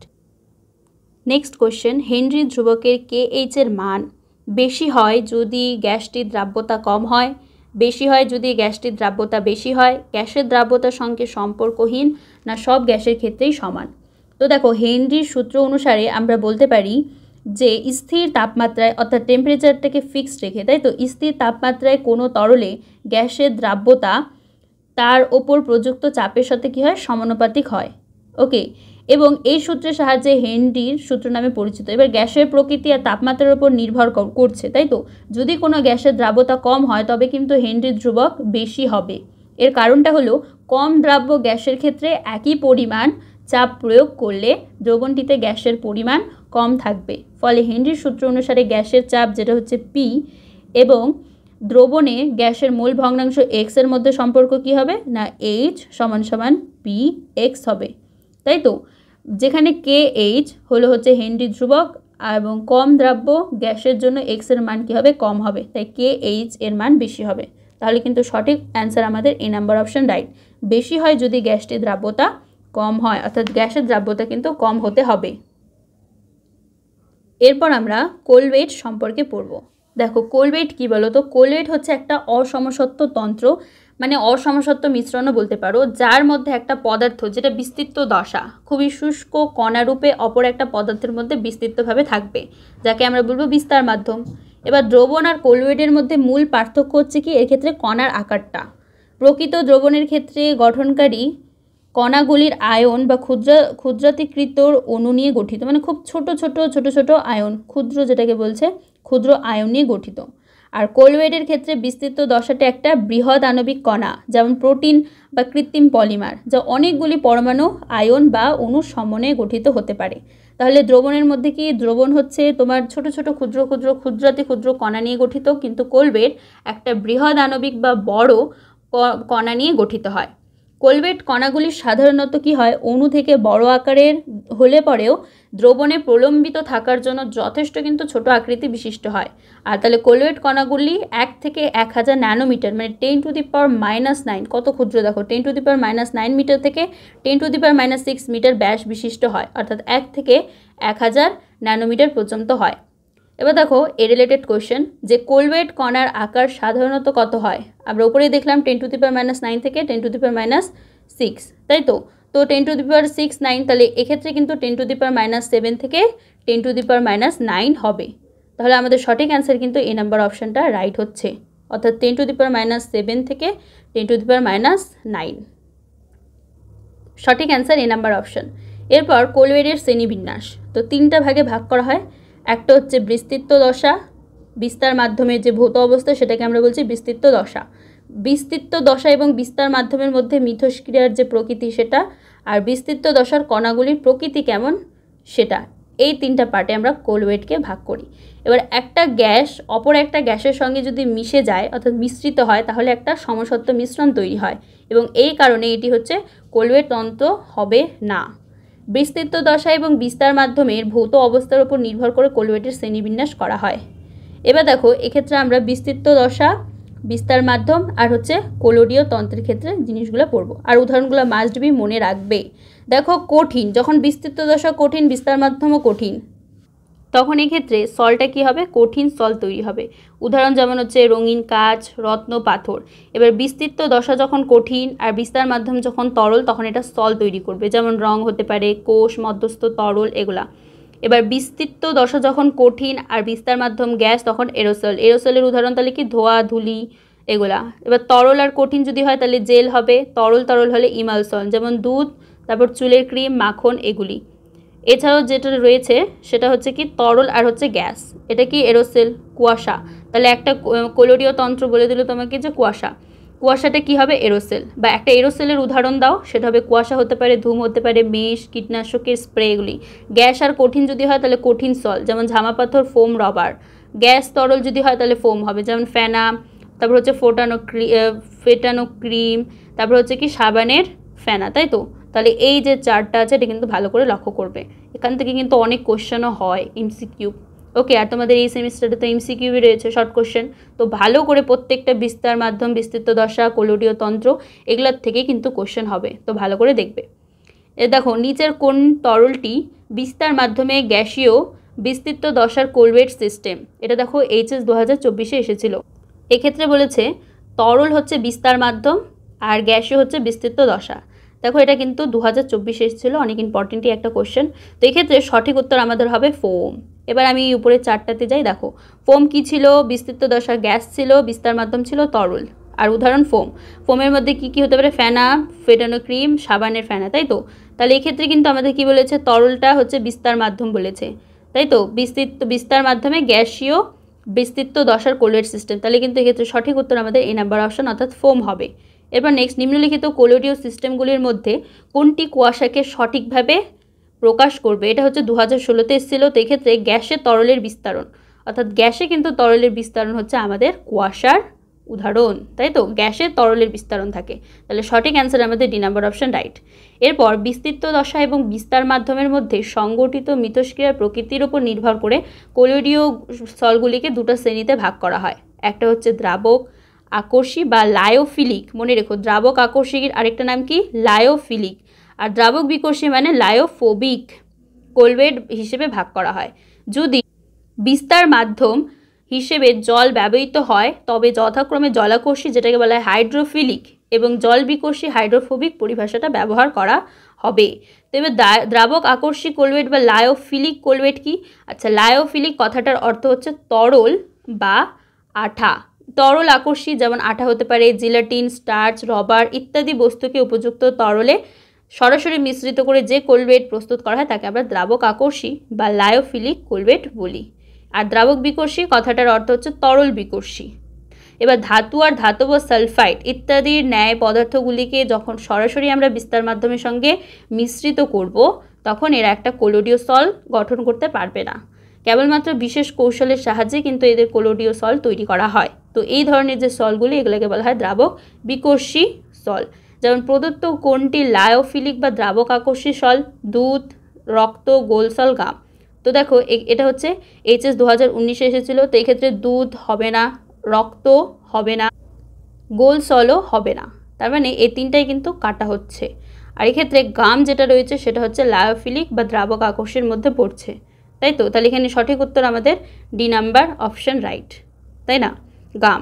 Next question, Henry ধ্রুবকের KH এর মান বেশি হয় যদি গ্যাসটির দ্রাব্যতা কম হয়, বেশি হয় যদি গ্যাসটির দ্রাব্যতা বেশি হয়, গ্যাসের দ্রাব্যতার সঙ্গে সম্পর্কহীন, না সব গ্যাসের ক্ষেত্রেই সমান? তো দেখো, হেনরির সূত্র অনুসারে আমরা বলতে পারি যে স্থির তাপমাত্রায় অর্থাৎ টেম্পারেচারটাকে ফিক্সড রেখে, তাই তো, স্থির তাপমাত্রায় কোনো তরলে গ্যাসের দ্রাব্যতা তার ওপর প্রযুক্ত চাপের সাথে কী হয়, সমানুপাতিক হয়। ওকে, এবং এই সূত্রের সাহায্যে হেনরির সূত্র নামে পরিচিত। এবার গ্যাসের প্রকৃতি আর তাপমাত্রার উপর নির্ভর করছে, তাই তো। যদি কোনো গ্যাসের দ্রাব্যতা কম হয় তবে কিন্তু হেনরির ধ্রুবক বেশি হবে। এর কারণটা হলো, কম দ্রাব্য গ্যাসের ক্ষেত্রে একই পরিমাণ চাপ প্রয়োগ করলে দ্রবণটিতে গ্যাসের পরিমাণ কম থাকবে। ফলে হেনরির সূত্র অনুসারে গ্যাসের চাপ যেটা হচ্ছে P এবং দ্রবণে গ্যাসের মোল ভগ্নাংশ X এর মধ্যে সম্পর্ক কি হবে, না H = Px হবে, তাই তো। যেখানে KH হচ্ছে হেনরি ধ্রুবক এবং কম দ্রাব্য গ্যাসের জন্য X এর মান কী হবে, কম হবে, তাই KH এর মান বেশি হবে। তাহলে কিন্তু সঠিক অ্যান্সার আমাদের এ নাম্বার অপশন রাইট। বেশি হয় যদি গ্যাসটির দ্রাব্যতা কম হয়, অর্থাৎ গ্যাসের দ্রাব্যতা কিন্তু কম হতে হবে। এরপর আমরা কোলওয়েট সম্পর্কে পড়ব। দেখো, কোলওয়েট কী বলো তো? কোলওয়েট হচ্ছে একটা অসমসত্ব তন্ত্র, মানে অসমসত্ব মিশ্রণও বলতে পারো, যার মধ্যে একটা পদার্থ যেটা বিস্তৃত দশা খুবই শুষ্ক কণারূপে অপর একটা পদার্থের মধ্যে বিস্তৃতভাবে থাকবে, যাকে আমরা বলবো বিস্তার মাধ্যম। এবার দ্রবণ আর কোলওয়েডের মধ্যে মূল পার্থক্য হচ্ছে কি, এর ক্ষেত্রে কণার আকারটা। প্রকৃত দ্রবণের ক্ষেত্রে গঠনকারী কণাগুলির আয়ন বা ক্ষুদ্রাতিকৃত অণু নিয়ে গঠিত, মানে খুব ছোট ছোট আয়ন, ক্ষুদ্র যেটাকে বলছে ক্ষুদ্র আয়ন নিয়ে গঠিত। আর কোলওয়েডের ক্ষেত্রে বিস্তৃত দশাটা একটা বৃহৎ আণবিক কণা, যেমন প্রোটিন বা কৃত্রিম পলিমার, যা অনেকগুলি পরমাণু আয়ন বা অণুর সমন্বয়ে গঠিত হতে পারে। তাহলে দ্রবণের মধ্যে কি, দ্রবণ হচ্ছে তোমার ছোট ছোট ক্ষুদ্র কণা নিয়ে গঠিত, কিন্তু কোলওয়েড একটা বৃহৎ আণবিক বা বড় কণা নিয়ে গঠিত হয়। কোলওয়েড কণাগুলি সাধারণত কি হয়, অণু থেকে বড় আকারের হলে পরেও দ্রবণে প্রলম্বিত থাকার জন্য যথেষ্ট কিন্তু ছোট আকৃতি বিশিষ্ট হয়। আর তাহলে কোলওয়েড কণাগুলি 1 থেকে 1000 ন্যানোমিটার, মানে 10⁻⁹ কত ক্ষুদ্র দেখো, 10⁻⁹ মিটার থেকে 10⁻⁶ মিটার ব্যাস বিশিষ্ট হয়, অর্থাৎ 1 থেকে 1000 ন্যানোমিটার পর্যন্ত হয়। এবার দেখো এ রিলেটেড কোয়েশ্চেন, যে কোলওয়েড কণার আকার সাধারণত কত হয়? আমরা উপরেই দেখলাম 10⁻⁹ থেকে 10⁻⁶, তাই তো 10⁻⁶, তাহলে এক্ষেত্রে কিন্তু 10⁻⁷ থেকে 10⁻⁹ হবে। তাহলে আমাদের সঠিক অ্যান্সার কিন্তু এ নাম্বার অপশানটা রাইট হচ্ছে, অর্থাৎ 10⁻⁷ থেকে 10⁻⁹। সঠিক অ্যান্সার এ নাম্বার অপশান। এরপর কোলওয়েডের শ্রেণীবিন্যাস তো 3টা ভাগে ভাগ করা হয়। একটা হচ্ছে বিস্তৃত দশা, বিস্তার মাধ্যমের যে ভৌত অবস্থা সেটাকে আমরা বলছি বিস্তৃত দশা। বিস্তৃত দশা এবং বিস্তার মাধ্যমের মধ্যে মিথস্ক্রিয়ার যে প্রকৃতি সেটা, আর বিস্তৃত দশার কণাগুলির প্রকৃতি কেমন সেটা, এই 3টা পার্টে আমরা কোলওয়েডকে ভাগ করি। এবার একটা গ্যাস অপর একটা গ্যাসের সঙ্গে যদি মিশে যায় অর্থাৎ মিশ্রিত হয়, তাহলে একটা সমসত্ব মিশ্রণ তৈরি হয়, এবং এই কারণে এটি হচ্ছে কোলওয়েড তন্ত্র হবে না। বিস্তৃত দশা এবং বিস্তার মাধ্যমের ভৌত অবস্থার উপর নির্ভর করে কোলওয়েডের শ্রেণীবিন্যাস করা হয়। এবার দেখো এক্ষেত্রে আমরা বিস্তৃত দশা, বিস্তার মাধ্যম আর হচ্ছে কোলওয়ীয় তন্ত্রের ক্ষেত্রে জিনিসগুলো পড়বো, আর উদাহরণগুলো মাস্ট বি মনে রাখবে। দেখো কঠিন, যখন বিস্তৃত দশা কঠিন, বিস্তার মাধ্যমও কঠিন, তখন এক্ষেত্রে সলটা কি হবে, কঠিন সল তৈরি হবে। উদাহরণ যেমন হচ্ছে রঙিন কাঁচ, রত্ন, পাথর। এবার বিস্তৃত দশা যখন কঠিন আর বিস্তার মাধ্যম যখন তরল, তখন এটা সল তৈরি করবে, যেমন রং হতে পারে, কোষ, মধ্যস্থ তরল, এগুলা। এবার বিস্তৃত দশা যখন কঠিন আর বিস্তার মাধ্যম গ্যাস, তখন এরোসল। এরোসলের উদাহরণ তাহলে কি, ধোয়া, ধুলি, এগুলা। এবার তরল আর কঠিন যদি হয় তাহলে জেল হবে, তরল হলে ইমালসন, যেমন দুধ, তারপর চুলের ক্রিম, মাখন, এগুলি। এছাড়াও যেটা রয়েছে সেটা হচ্ছে কি তরল আর হচ্ছে গ্যাস, এটা কি এরোসেল, কুয়াশা। তাহলে একটা কোলওয়ীয় তন্ত্র বলে দিল তোমাকে যে কুয়াশা, কুয়াশাটা কি হবে, এরোসেল। বা একটা এরোসেলের উদাহরণ দাও, সেটা হবে কুয়াশা হতে পারে, ধূম হতে পারে, মেষ, কীটনাশকের স্প্রে, এগুলি। গ্যাস আর কঠিন যদি হয় তাহলে কঠিন সল, যেমন ঝামা পাথর, ফোম, রবার। গ্যাস তরল যদি হয় তাহলে ফোম হবে, যেমন ফেনা, তারপর হচ্ছে ফেটানো ক্রিম, তারপর হচ্ছে কি সাবানের ফেনা, তাই তো। তাহলে এই যে চারটা আছে এটা কিন্তু ভালো করে লক্ষ্য করবে, এখান থেকে কিন্তু অনেক কোশ্চেনও হয় এমসিকিউ। ওকে, আর তোমাদের এই সেমিস্টারে তো এমসিকিউই রয়েছে, শর্ট কোশ্চেন। তো ভালো করে প্রত্যেকটা বিস্তার মাধ্যম, বিস্তৃত দশা, কোলওয়ীয় তন্ত্র, এগুলোর থেকে কিন্তু কোশ্চেন হবে, তো ভালো করে দেখবে। এ দেখো নিচের কোন তরলটি বিস্তার মাধ্যমে গ্যাসীয়, বিস্তৃত দশার কোলওয়েড সিস্টেম, এটা দেখো HS 2024-এ এসেছিল। এক্ষেত্রে বলেছে তরল হচ্ছে বিস্তার মাধ্যম আর গ্যাসীয় হচ্ছে বিস্তৃত দশা। দেখো এটা কিন্তু 2024-এ এসেছিলো, অনেক ইম্পর্টেন্টই একটা কোশ্চেন। তো এক্ষেত্রে সঠিক উত্তর আমাদের হবে ফোম। এবার আমি উপরে চারটাতে যাই, দেখো ফোম কি ছিল, বিস্তৃত দশা গ্যাস ছিল, বিস্তার মাধ্যম ছিল তরল। আর উদাহরণ ফোম, ফোমের মধ্যে কি কি হতে পারে, ফেনা, ফেটানো ক্রিম, সাবানের ফেনা, তাই তো। তাহলে এক্ষেত্রে কিন্তু আমাদের কি বলেছে, তরলটা হচ্ছে বিস্তার মাধ্যম বলেছে, তাই তো। বিস্তার মাধ্যমে গ্যাসীয়, বিস্তৃত দশার কোলওয়েড সিস্টেম, তাহলে কিন্তু এক্ষেত্রে সঠিক উত্তর আমাদের এই নাম্বার অপশন অর্থাৎ ফোম হবে। এবার নেক্সট, নিম্নলিখিত কোলওয়ীয় সিস্টেমগুলির মধ্যে কোনটি কুয়াশাকে সঠিকভাবে প্রকাশ করবে, এটা হচ্ছে 2016-তে এসেছিলো। তো এক্ষেত্রে গ্যাসে তরলের বিস্তারণ, অর্থাৎ গ্যাসে কিন্তু তরলের বিস্তারণ হচ্ছে আমাদের কুয়াশার উদাহরণ, তাই তো। গ্যাসে তরলের বিস্তারণ থাকে, তাহলে সঠিক অ্যান্সার আমাদের ডি নাম্বার অপশন রাইট। এরপর বিস্তৃত দশা এবং বিস্তার মাধ্যমের মধ্যে সংগঠিত মিথস্ক্রিয়ার প্রকৃতির উপর নির্ভর করে কোলওয়ীয় সলগুলিকে দুটো শ্রেণীতে ভাগ করা হয়। একটা হচ্ছে দ্রাবক আকর্ষী বা লায়োফিলিক, মনে রেখো দ্রাবক আকর্ষীর আরেকটা নাম কি, লায়োফিলিক। আর দ্রাবক বিকর্ষী মানে লায়োফোবিক কোলওয়েড হিসেবে ভাগ করা হয়। যদি বিস্তার মাধ্যম হিসেবে জল ব্যবহৃত হয় তবে যথাক্রমে জলাকর্ষী, যেটাকে বলা হয় হাইড্রোফিলিক, এবং জল বিকর্ষী হাইড্রোফোবিক পরিভাষাটা ব্যবহার করা হবে। তো এবার দ্রাবক আকর্ষী কোলওয়েড বা লায়োফিলিক কোলওয়েড কি, আচ্ছা লায়োফিলিক কথাটার অর্থ হচ্ছে তরল বা আঠা। তরল আকর্ষী যেমন আঠা হতে পারে, জিলাটিন, স্টার্চ, রবার ইত্যাদি বস্তুকে উপযুক্ত তরলে সরাসরি মিশ্রিত করে যে কোলগেট প্রস্তুত করা হয় তাকে আমরা দ্রাবক আকর্ষী বা লায়োফিলিক কোলগেট বলি। আর দ্রাবক বিকর্ষী কথাটার অর্থ হচ্ছে তরল বিকর্ষী। এবার ধাতু আর ধাতব সালফাইড ইত্যাদির ন্যায় পদার্থগুলিকে যখন সরাসরি আমরা বিস্তার মাধ্যমের সঙ্গে মিশ্রিত করব তখন এরা একটা কোলোডীয় সল গঠন করতে পারবে না। কেবলমাত্র বিশেষ কৌশলের সাহায্যে কিন্তু এদের কোলোডীয় সল তৈরি করা হয়। তো এই ধরনের যে সলগুলি এগুলোকে বলা হয় দ্রাবক বিকর্ষী সল। যেমন প্রদত্ত কোনটি লায়োফিলিক বা দ্রাবক আকর্ষী সল? দুধ, রক্ত, গোলসল, গাম। তো দেখো এটা হচ্ছে HS 2019-এ এসেছিল। তো এক্ষেত্রে দুধ হবে না, রক্ত হবে না, গোলসলও হবে না। তার মানে এই তিনটাই কিন্তু কাটা হচ্ছে। আর এক্ষেত্রে গাম যেটা রয়েছে সেটা হচ্ছে লায়োফিলিক বা দ্রাবক আকর্ষীর মধ্যে পড়ছে, তাই তো? তাহলে এখানে সঠিক উত্তর আমাদের ডি নাম্বার অপশন রাইট, তাই না? গাম।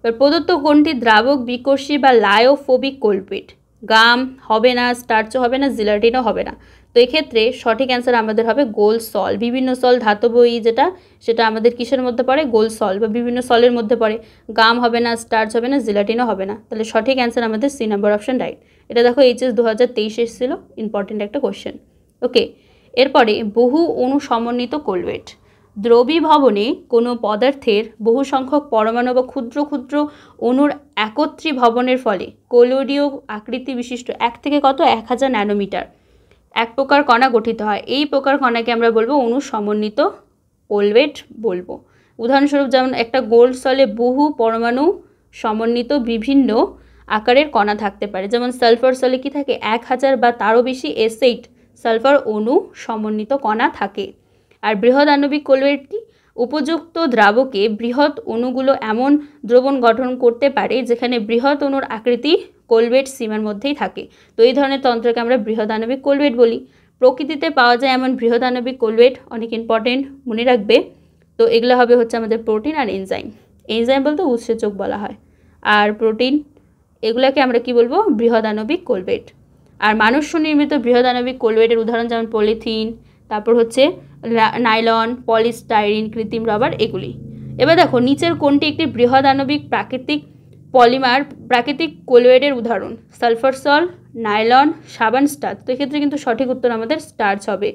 এবার প্রদত্ত কোনটি দ্রাবক বিকর্ষী বা লায়োফোবিক কোলগেট? গাম হবে না, স্টার্চও হবে না, জিলাটিনও হবে না। তো এক্ষেত্রে সঠিক অ্যান্সার আমাদের হবে গোল সল। বিভিন্ন সল ধাতবই যেটা সেটা আমাদের কিসের মধ্যে পড়ে? গোল সল বা বিভিন্ন সলের মধ্যে পড়ে। গাম হবে না, স্টার্চ হবে না, জিলাটিনও হবে না। তাহলে সঠিক অ্যান্সার আমাদের সি নাম্বার অপশন রাইট। এটা দেখো HS 2023 এসেছিল, ইম্পর্টেন্ট একটা কোশ্চেন। ওকে, এরপরে বহু অণু সমন্বিত কোলগেট। দ্রবীভবনে কোনো পদার্থের বহু সংখ্যক পরমাণু বা ক্ষুদ্র ক্ষুদ্র অণুর একত্রীভবনের ফলে কোলডীয় আকৃতি বিশিষ্ট 1 থেকে কত 1000 ন্যানোমিটার এক প্রকার কণা গঠিত হয়। এই প্রকার কণাকে আমরা বলবো অণু সমন্বিত কোলগেট বলবো। উদাহরণস্বরূপ যেমন একটা গোল্ড সলে বহু পরমাণু সমন্বিত বিভিন্ন আকারের কণা থাকতে পারে। যেমন সালফার সলে কি থাকে? 1000 বা তারও বেশি S8 সালফার অণু সমন্বিত কণা থাকে। আর বৃহৎ আণবিক কোলগেট কি? উপযুক্ত দ্রাবকে বৃহৎ অণুগুলো এমন দ্রবণ গঠন করতে পারে যেখানে বৃহৎ অণুর আকৃতি কোলগেট সীমার মধ্যেই থাকে। তো এই ধরনের তন্ত্রকে আমরা বৃহৎ আণবিক কোলগেট বলি। প্রকৃতিতে পাওয়া যায় এমন বৃহৎ আণবিক কোলগেট অনেক ইম্পর্টেন্ট, মনে রাখবে। তো এগুলো হবে হচ্ছে আমাদের প্রোটিন আর এনজাইম। এনজাইম বলতে উৎসেচক বলা হয়, আর প্রোটিন এগুলোকে আমরা কি বলবো? বৃহৎ আণবিক কোলগেট। আর মানুষ সুনির্মিত বৃহৎ আণবিক কোলগেটের উদাহরণ যেমন পলিথিন, তারপর হচ্ছে নাইলন, পলিস্টাইরিন, কৃত্রিম রবার এগুলি। এবার দেখো নিচের কোনটি একটি বৃহৎ আণবিক প্রাকৃতিক কোলগেটের উদাহরণ? সালফার সল, নাইলন, সাবান, স্টার্চ। তো এক্ষেত্রে কিন্তু সঠিক উত্তর আমাদের স্টার্চ হবে।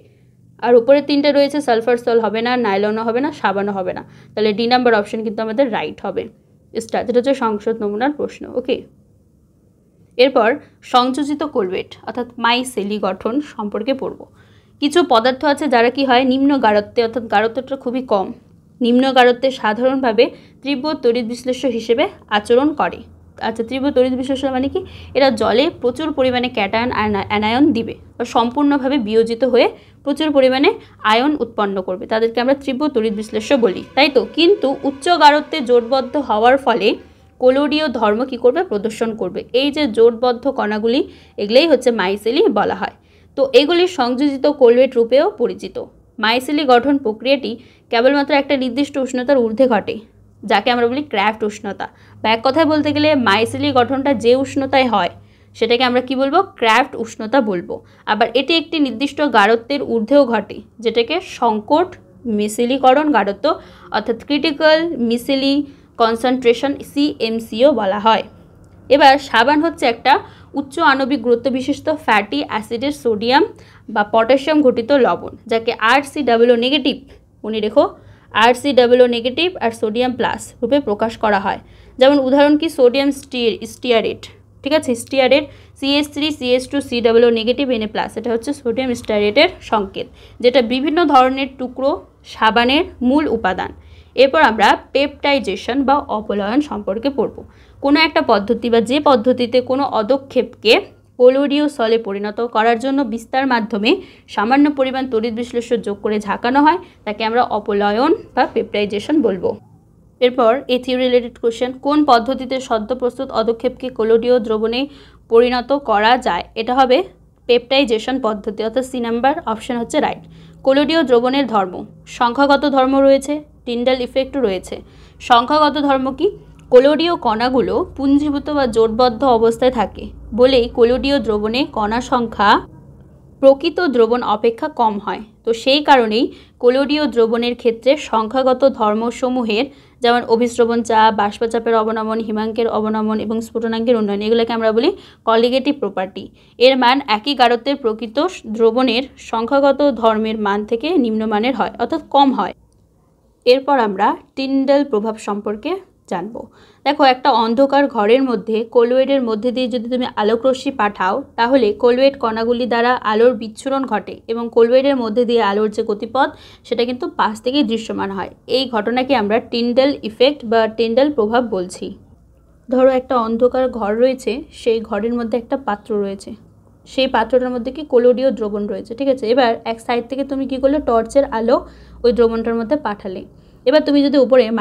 আর উপরে তিনটে রয়েছে, সালফার সল হবে না, নাইলনও হবে না, সাবানও হবে না। তাহলে ডি নাম্বার অপশন কিন্তু আমাদের রাইট হবে, স্টার্চ। এটা হচ্ছে সংসদ নমুনার প্রশ্ন। ওকে, এরপর সংযোজিত কোলগেট অর্থাৎ মাইসেলি গঠন সম্পর্কে পড়ব। কিছু পদার্থ আছে যারা কি হয় নিম্ন গাঢ়ত্বে, অর্থাৎ গাঢ়ত্বটা খুবই কম, নিম্ন গাঢ়ত্বে সাধারণভাবে তীব্র তড়িৎ বিশ্লেষ্য হিসেবে আচরণ করে। আচ্ছা, তীব্র তড়িৎ বিশ্লেষ্য মানে কি? এরা জলে প্রচুর পরিমাণে ক্যাটায়ন অ্যানায়ন দিবে বা সম্পূর্ণভাবে বিয়োজিত হয়ে প্রচুর পরিমাণে আয়ন উৎপন্ন করবে, তাদেরকে আমরা তীব্র তড়িৎ বিশ্লেষ্য বলি, তাই তো? কিন্তু উচ্চ গাঢ়ত্বে জোটবদ্ধ হওয়ার ফলে কোলডীয় ধর্ম কি করবে? প্রদর্শন করবে। এই যে জোটবদ্ধ কণাগুলি এগুলোই হচ্ছে মাইসেলি বলা হয়। তো এগুলি সংযোজিত কোলগেট রূপেও পরিচিত। মাইসেলি গঠন প্রক্রিয়াটি কেবলমাত্র একটা নির্দিষ্ট উষ্ণতার ঊর্ধ্বে ঘটে, যাকে আমরা বলি ক্র্যাফট উষ্ণতা। বা এক কথায় বলতে গেলে মাইসেলি গঠনটা যে উষ্ণতায় হয় সেটাকে আমরা কি বলবো? ক্র্যাফট উষ্ণতা বলবো। আবার এটি একটি নির্দিষ্ট গাঢ়ত্বের ঊর্ধ্বেও ঘটে, যেটাকে সংকট মিসেলিকরণ গাঢ়ত্ব অর্থাৎ ক্রিটিক্যাল মিসেলি কনসেন্ট্রেশন CMCও বলা হয়। এবার সাবান হচ্ছে একটা উচ্চ আণবিক গুরুত্ব বিশিষ্ট ফ্যাটি অ্যাসিডের সোডিয়াম বা পটাশিয়াম ঘটিত লবণ, যাকে RCOO নেগেটিভ, মনে রেখো, RCOO নেগেটিভ আর সোডিয়াম প্লাস রূপে প্রকাশ করা হয়। যেমন উদাহরণ কি? সোডিয়াম স্টিয়ারেট, ঠিক আছে? স্টিয়ারেট CH3CH2COO নেগেটিভ Na+, এটা হচ্ছে সোডিয়াম স্টিয়ারেটের সংকেত, যেটা বিভিন্ন ধরনের টুকরো সাবানের মূল উপাদান। এরপর আমরা পেপটাইজেশন বা অপলয়ন সম্পর্কে পড়ব। কোনো একটা পদ্ধতি বা যে পদ্ধতিতে কোনো অদক্ষেপকে কোলডীয় সলে পরিণত করার জন্য বিস্তার মাধ্যমে সামান্য পরিমাণ তড়িৎ বিশ্লেষ্য যোগ করে ঝাঁকানো হয় তাকে আমরা অপলয়ন বা পেপটাইজেশন বলবো। এরপর এই থিওরি রিলেটেড কোশ্চেন, কোন পদ্ধতিতে সদ্য প্রস্তুত অদক্ষেপকে কোলডীয় দ্রবণে পরিণত করা যায়? এটা হবে পেপটাইজেশন পদ্ধতি, অর্থাৎ সি নাম্বার অপশন হচ্ছে রাইট। কোলডীয় দ্রবণের ধর্ম, সংখ্যাগত ধর্ম রয়েছে, টিন্ডাল ইফেক্টও রয়েছে। সংখ্যাগত ধর্ম কি? কোলডীয় কণাগুলো পুঞ্জীভূত বা জোটবদ্ধ অবস্থায় থাকে বলেই কোলডীয় দ্রবণে কণা সংখ্যা প্রকৃত দ্রবণ অপেক্ষা কম হয়। তো সেই কারণেই কোলডীয় দ্রবণের ক্ষেত্রে সংখ্যাগত ধর্মসমূহের যেমন অভিস্রবণ চাপ, বাষ্পচাপের অবনমন, হিমাঙ্কের অবনমন এবং স্ফুটনাঙ্কের উন্নয়ন, এগুলোকে আমরা বলি কলিগেটিভ প্রপার্টি। এর মান একই গাঢ়ত্বের প্রকৃত দ্রবণের সংখ্যাগত ধর্মের মান থেকে নিম্নমানের হয়, অর্থাৎ কম হয়। এরপর আমরা টিন্ডেল প্রভাব সম্পর্কে জানবো। দেখো, একটা অন্ধকার ঘরের মধ্যে কোলয়েডের মধ্যে দিয়ে যদি তুমি আলোকরশ্মি পাঠাও, তাহলে কোলয়েড কণাগুলি দ্বারা আলোর বিচ্ছুরণ ঘটে এবং কোলয়েডের মধ্যে দিয়ে আলোর যে গতিপথ সেটা কিন্তু পাশ থেকেই দৃশ্যমান হয়। এই ঘটনাকে আমরা টিন্ডেল ইফেক্ট বা টিন্ডেল প্রভাব বলছি। ধরো একটা অন্ধকার ঘর রয়েছে, সেই ঘরের মধ্যে একটা পাত্র রয়েছে, সেই পাত্রটার মধ্যে কি কোলোডীয় দ্রবণ রয়েছে, ঠিক আছে। এবার এক সাইড থেকে তুমি কি করলে, টর্চের আলো ওই দ্রবণটার মধ্যে পাঠালে। এবার তুমি যদি উপরে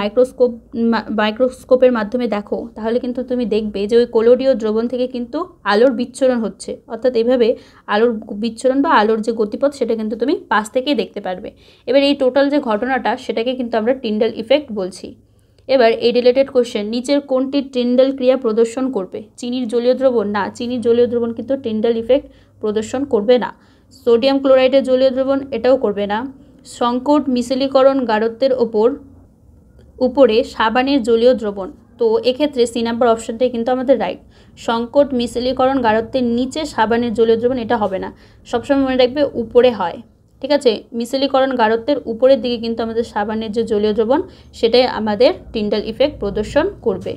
মাইক্রোস্কোপের মাধ্যমে দেখো, তাহলে কিন্তু তুমি দেখবে যে ওই কোলোডীয় দ্রবণ থেকে কিন্তু আলোর বিচ্ছুরণ হচ্ছে, অর্থাৎ এভাবে আলোর বিচ্ছুরণ বা আলোর যে গতিপথ সেটা কিন্তু তুমি পাশ থেকেই দেখতে পারবে। এবার এই টোটাল যে ঘটনাটা সেটাকে কিন্তু আমরা টিন্ডেল ইফেক্ট বলছি। এবার এই রিলেটেড কোশ্চেন, নিচের কোনটি টিন্ডেল ক্রিয়া প্রদর্শন করবে? চিনির জলীয় দ্রবণ? না, চিনির জলীয় দ্রবণ কিন্তু টিন্ডেল ইফেক্ট প্রদর্শন করবে না। সোডিয়াম ক্লোরাইডের জলীয় দ্রবণ, এটাও করবে না। সংকট মিশ্রীকরণ গাঢ়ত্বের উপরে সাবানের জলীয় দ্রবণ, তো এক্ষেত্রে সি নাম্বার অপশানটাই কিন্তু আমাদের রাইট। সংকট মিশ্রীকরণ গাঢ়ত্বের নিচে সাবানের জলীয় দ্রবণ, এটা হবে না। সবসময় মনে রাখবে উপরে হয়, ঠিক আছে। মিশ্রীকরণ গাঢ়ত্বের উপরের দিকে কিন্তু আমাদের সাবানের যে জলীয় দ্রবণ সেটাই আমাদের টিন্ডেল ইফেক্ট প্রদর্শন করবে।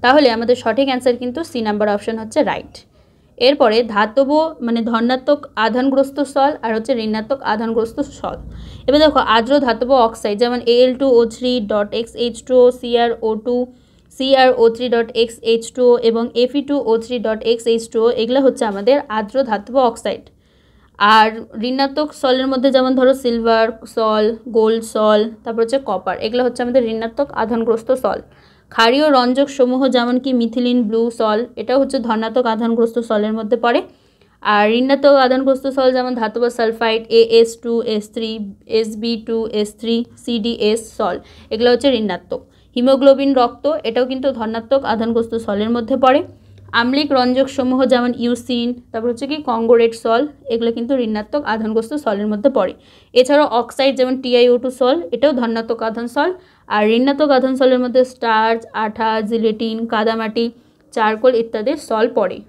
তাহলে আমাদের সঠিক অ্যান্সার কিন্তু সি নাম্বার অপশান হচ্ছে রাইট। এরপরে ধাতব মানে ধনাত্মক আধানগ্রস্ত সল আর হচ্ছে ঋণাত্মক আধানগ্রস্ত সল। এবার দেখো, আর্দ্র ধাতব অক্সাইড যেমন Al2O3.XH2O, CrO3.XH2O এবং Fe2O3.XH2O, এগুলো হচ্ছে আমাদের আর্দ্র ধাতব অক্সাইড। আর ঋণাত্মক সলের মধ্যে যেমন ধরো সিলভার সল, গোল্ড সল, তারপর হচ্ছে কপার, এগুলো হচ্ছে আমাদের ঋণাত্মক আধানগ্রস্ত সল। ক্ষারীয় রঞ্জক সমূহ যেমন কি মিথিলিন ব্লু সল, এটাও হচ্ছে ধনাত্মক আধানগ্রস্ত সলের মধ্যে পড়ে। আর ঋণাত্মক আধানগ্রস্ত সল যেমন ধাতব সালফাইড As2S3, Sb2S3, CdS সল, এগুলো হচ্ছে ঋণাত্মক। হিমোগ্লোবিন রক্ত, এটাও কিন্তু ধনাত্মক আধানগ্রস্ত সলের মধ্যে পড়ে। আম্লিক রঞ্জক সমূহ যেমন ইউসিন, তারপর হচ্ছে কি কঙ্গোরেট সল, এগুলো কিন্তু ঋণাত্মক আধানগ্রস্ত সলের মধ্যে পড়ে। এছাড়াও অক্সাইড যেমন TiO2 সল, এটাও ধনাত্মক আধান সল। আর ঋণাত্মক আধান সলের মধ্যে স্টার্চ, আঠা, জিলেটিন, কাদামাটি, চারকোল ইত্যাদি সল পড়ে।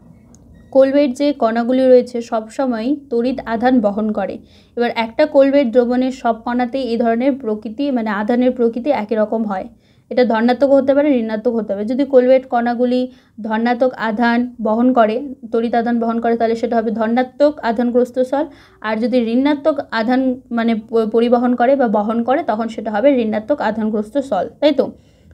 কোলয়েড যে কণাগুলি রয়েছে সবসময় তড়িৎ আধান বহন করে। এবার একটা কোলয়েড দ্রবণের সব কণাতেই এই ধরনের প্রকৃতি মানে আধানের প্রকৃতি একই রকম হয়। এটা ধনাত্মক হতে পারে, ঋণাত্মক হতে পারে। যদি কোলয়েড কণাগুলি ধনাত্মক আধান বহন করে, তড়িৎ আধান বহন করে, তাহলে সেটা হবে ধনাত্মক আধানগ্রস্ত সল। আর যদি ঋণাত্মক আধান মানে পরিবহন করে বা বহন করে, তখন সেটা হবে ঋণাত্মক আধানগ্রস্ত সল, তাই তো।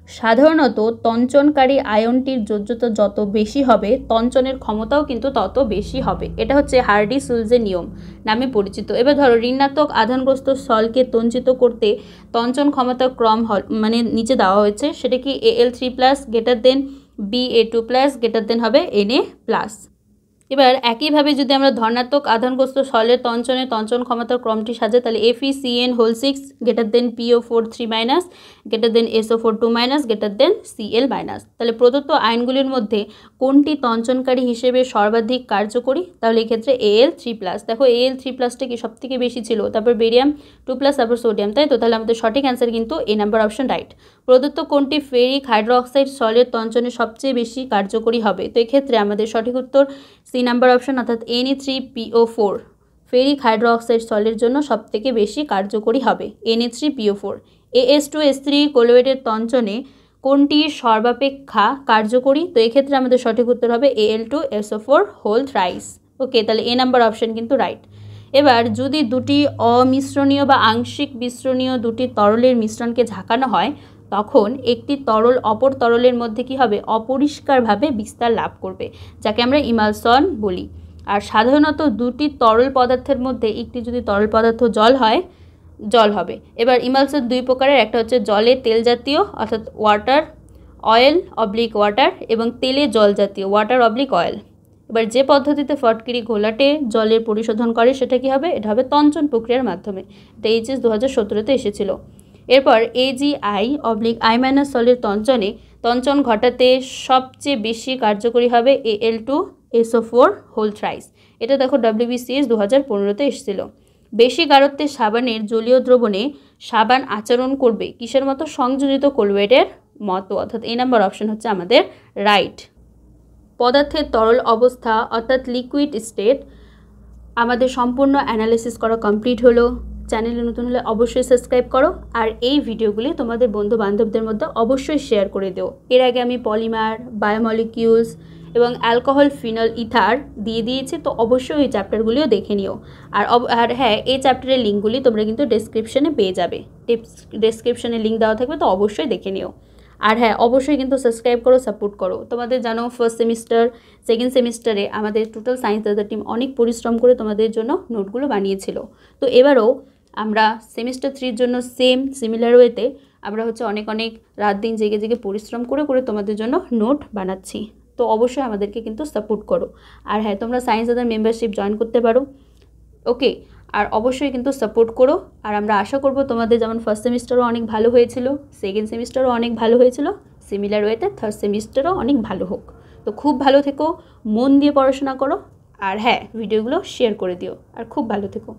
সাধারণত তঞ্চনকারী আয়নটির যোজ্যতা যত বেশি হবে, তঞ্চনের ক্ষমতাও কিন্তু তত বেশি হবে। এটা হচ্ছে হার্ডি-সুলজের নিয়ম নামে পরিচিত। এবার ধরো, ঋণাত্মক আধানগ্রস্ত সলকে তঞ্চিত করতে তঞ্চন ক্ষমতা ক্রম মানে নিচে দেওয়া হয়েছে। সেটা কি Al3+ greater than Ba2+ greater than হবে Na+। এবার একইভাবে যদি আমরা ধনাত্মক আধানগ্রস্ত সলের তঞ্চন ক্ষমতার ক্রমটি সাজাই, তাহলে FeCN6 greater than PO4 3- greater than SO4 2- greater than Cl-। তাহলে প্রদত্ত আয়নগুলির মধ্যে কোনটি তঞ্চনকারী হিসেবে সর্বাধিক কার্যকরী? তাহলে এক্ষেত্রে Al3+। দেখো, Al3+টা কি সবথেকে বেশি ছিল, তারপর বেরিয়াম 2+, তারপর সোডিয়াম, তাই তো। তাহলে আমাদের সঠিক অ্যান্সার কিন্তু এ নাম্বার অপশন রাইট। প্রদত্ত কোনটি ফেরিক হাইড্রোক্সাইড সলের তঞ্চনে সবচেয়ে বেশি কার্যকরী হবে? তো এক্ষেত্রে আমাদের সঠিক উত্তর সি নাম্বার অপশন, অর্থাৎ Na3PO4 ফেরিক হাইড্রোক্সাইড সলের জন্য সবথেকে বেশি কার্যকরী হবে Na3PO4। As2S3 কোলয়েডের তঞ্চনে কোনটি সর্বাপেক্ষা কার্যকরী? তো এক্ষেত্রে আমাদের সঠিক উত্তর হবে Al2SO4 হোল থ্রাইস। ওকে, তাহলে এ নাম্বার অপশন কিন্তু রাইট। এবার যদি দুটি অমিশ্রণীয় বা আংশিক মিশ্রণীয় দুটি তরলের মিশ্রণকে ঝাঁকানো হয়, তখন একটি তরল অপর তরলের মধ্যে কি হবে? অপরিষ্কারভাবে বিস্তার লাভ করবে, যাকে আমরা ইমালশন বলি। আর সাধারণত দুটি তরল পদার্থের মধ্যে একটি যদি তরল পদার্থ জল হয়, জল হবে। এবার ইমালশন দুই প্রকারের, একটা হচ্ছে জলে তেল জাতীয় অর্থাৎ ওয়াটার অয়েল অবলিক ওয়াটার, এবং তেলে জল জাতীয় ওয়াটার অবলিক অয়েল। এবার যে পদ্ধতিতে ফটকিরি ঘোলাটে জলের পরিশোধন করে সেটা কি হবে? এটা হবে তঞ্চন প্রক্রিয়ার মাধ্যমে। এটা HS 2017-তে এসেছিল। এরপর AgI/I- সলের তঞ্চন ঘটাতে সবচেয়ে বেশি কার্যকরী হবে Al2SO4 হোল থ্রাইস। এটা দেখো WBCS 2015-তে এসেছিল। বেশি গাঢ়ত্বের সাবানের জলীয় দ্রবণে সাবান আচরণ করবে কিসের মতো? সংযোজিত কোলগেটের মতো, অর্থাৎ এই নাম্বার অপশন হচ্ছে আমাদের রাইট। পদার্থের তরল অবস্থা অর্থাৎ লিকুইড স্টেট আমাদের সম্পূর্ণ অ্যানালিসিস করা কমপ্লিট হলো। চ্যানেলে নতুন হলে অবশ্যই সাবস্ক্রাইব করো আর এই ভিডিওগুলি তোমাদের বন্ধু বান্ধবদের মধ্যে অবশ্যই শেয়ার করে দিও। এর আগে আমি পলিমার, বায়োমলিকিউলস এবং অ্যালকোহল, ফিনল, ইথার দিয়ে দিয়েছি, তো অবশ্যই ওই চ্যাপ্টারগুলিও দেখে নিও। আর হ্যাঁ, এই চ্যাপ্টারের লিঙ্কগুলি তোমরা কিন্তু ডেসক্রিপশনে পেয়ে যাবে, ডেসক্রিপশনে লিঙ্ক দেওয়া থাকবে, তো অবশ্যই দেখে নিও। আর হ্যাঁ, অবশ্যই কিন্তু সাবস্ক্রাইব করো, সাপোর্ট করো। তোমাদের জানো ফার্স্ট সেমিস্টার, সেকেন্ড সেমিস্টারে আমাদের টোটাল সায়েন্স দাদা টিম অনেক পরিশ্রম করে তোমাদের জন্য নোটগুলো বানিয়েছিল। তো এবারও আমরা সেমিস্টার 3-র জন্য সিমিলার ওয়েতে আমরা অনেক রাত দিন জেগে জেগে পরিশ্রম করে তোমাদের জন্য নোট বানাচ্ছি। তো অবশ্যই আমাদেরকে কিন্তু সাপোর্ট করো। আর হ্যাঁ, তোমরা সায়েন্স দাদার মেম্বারশিপ জয়েন করতে পারো, ওকে। আর অবশ্যই কিন্তু সাপোর্ট করো। আর আমরা আশা করব তোমাদের যেমন ফার্স্ট সেমিস্টারও অনেক ভালো হয়েছিল, সেকেন্ড সেমিস্টারও অনেক ভালো হয়েছিল, সিমিলার ওয়েতে থার্ড সেমিস্টারও অনেক ভালো হোক। তো খুব ভালো থেকো, মন দিয়ে পড়াশোনা করো, আর হ্যাঁ, ভিডিওগুলো শেয়ার করে দিও, আর খুব ভালো থেকো।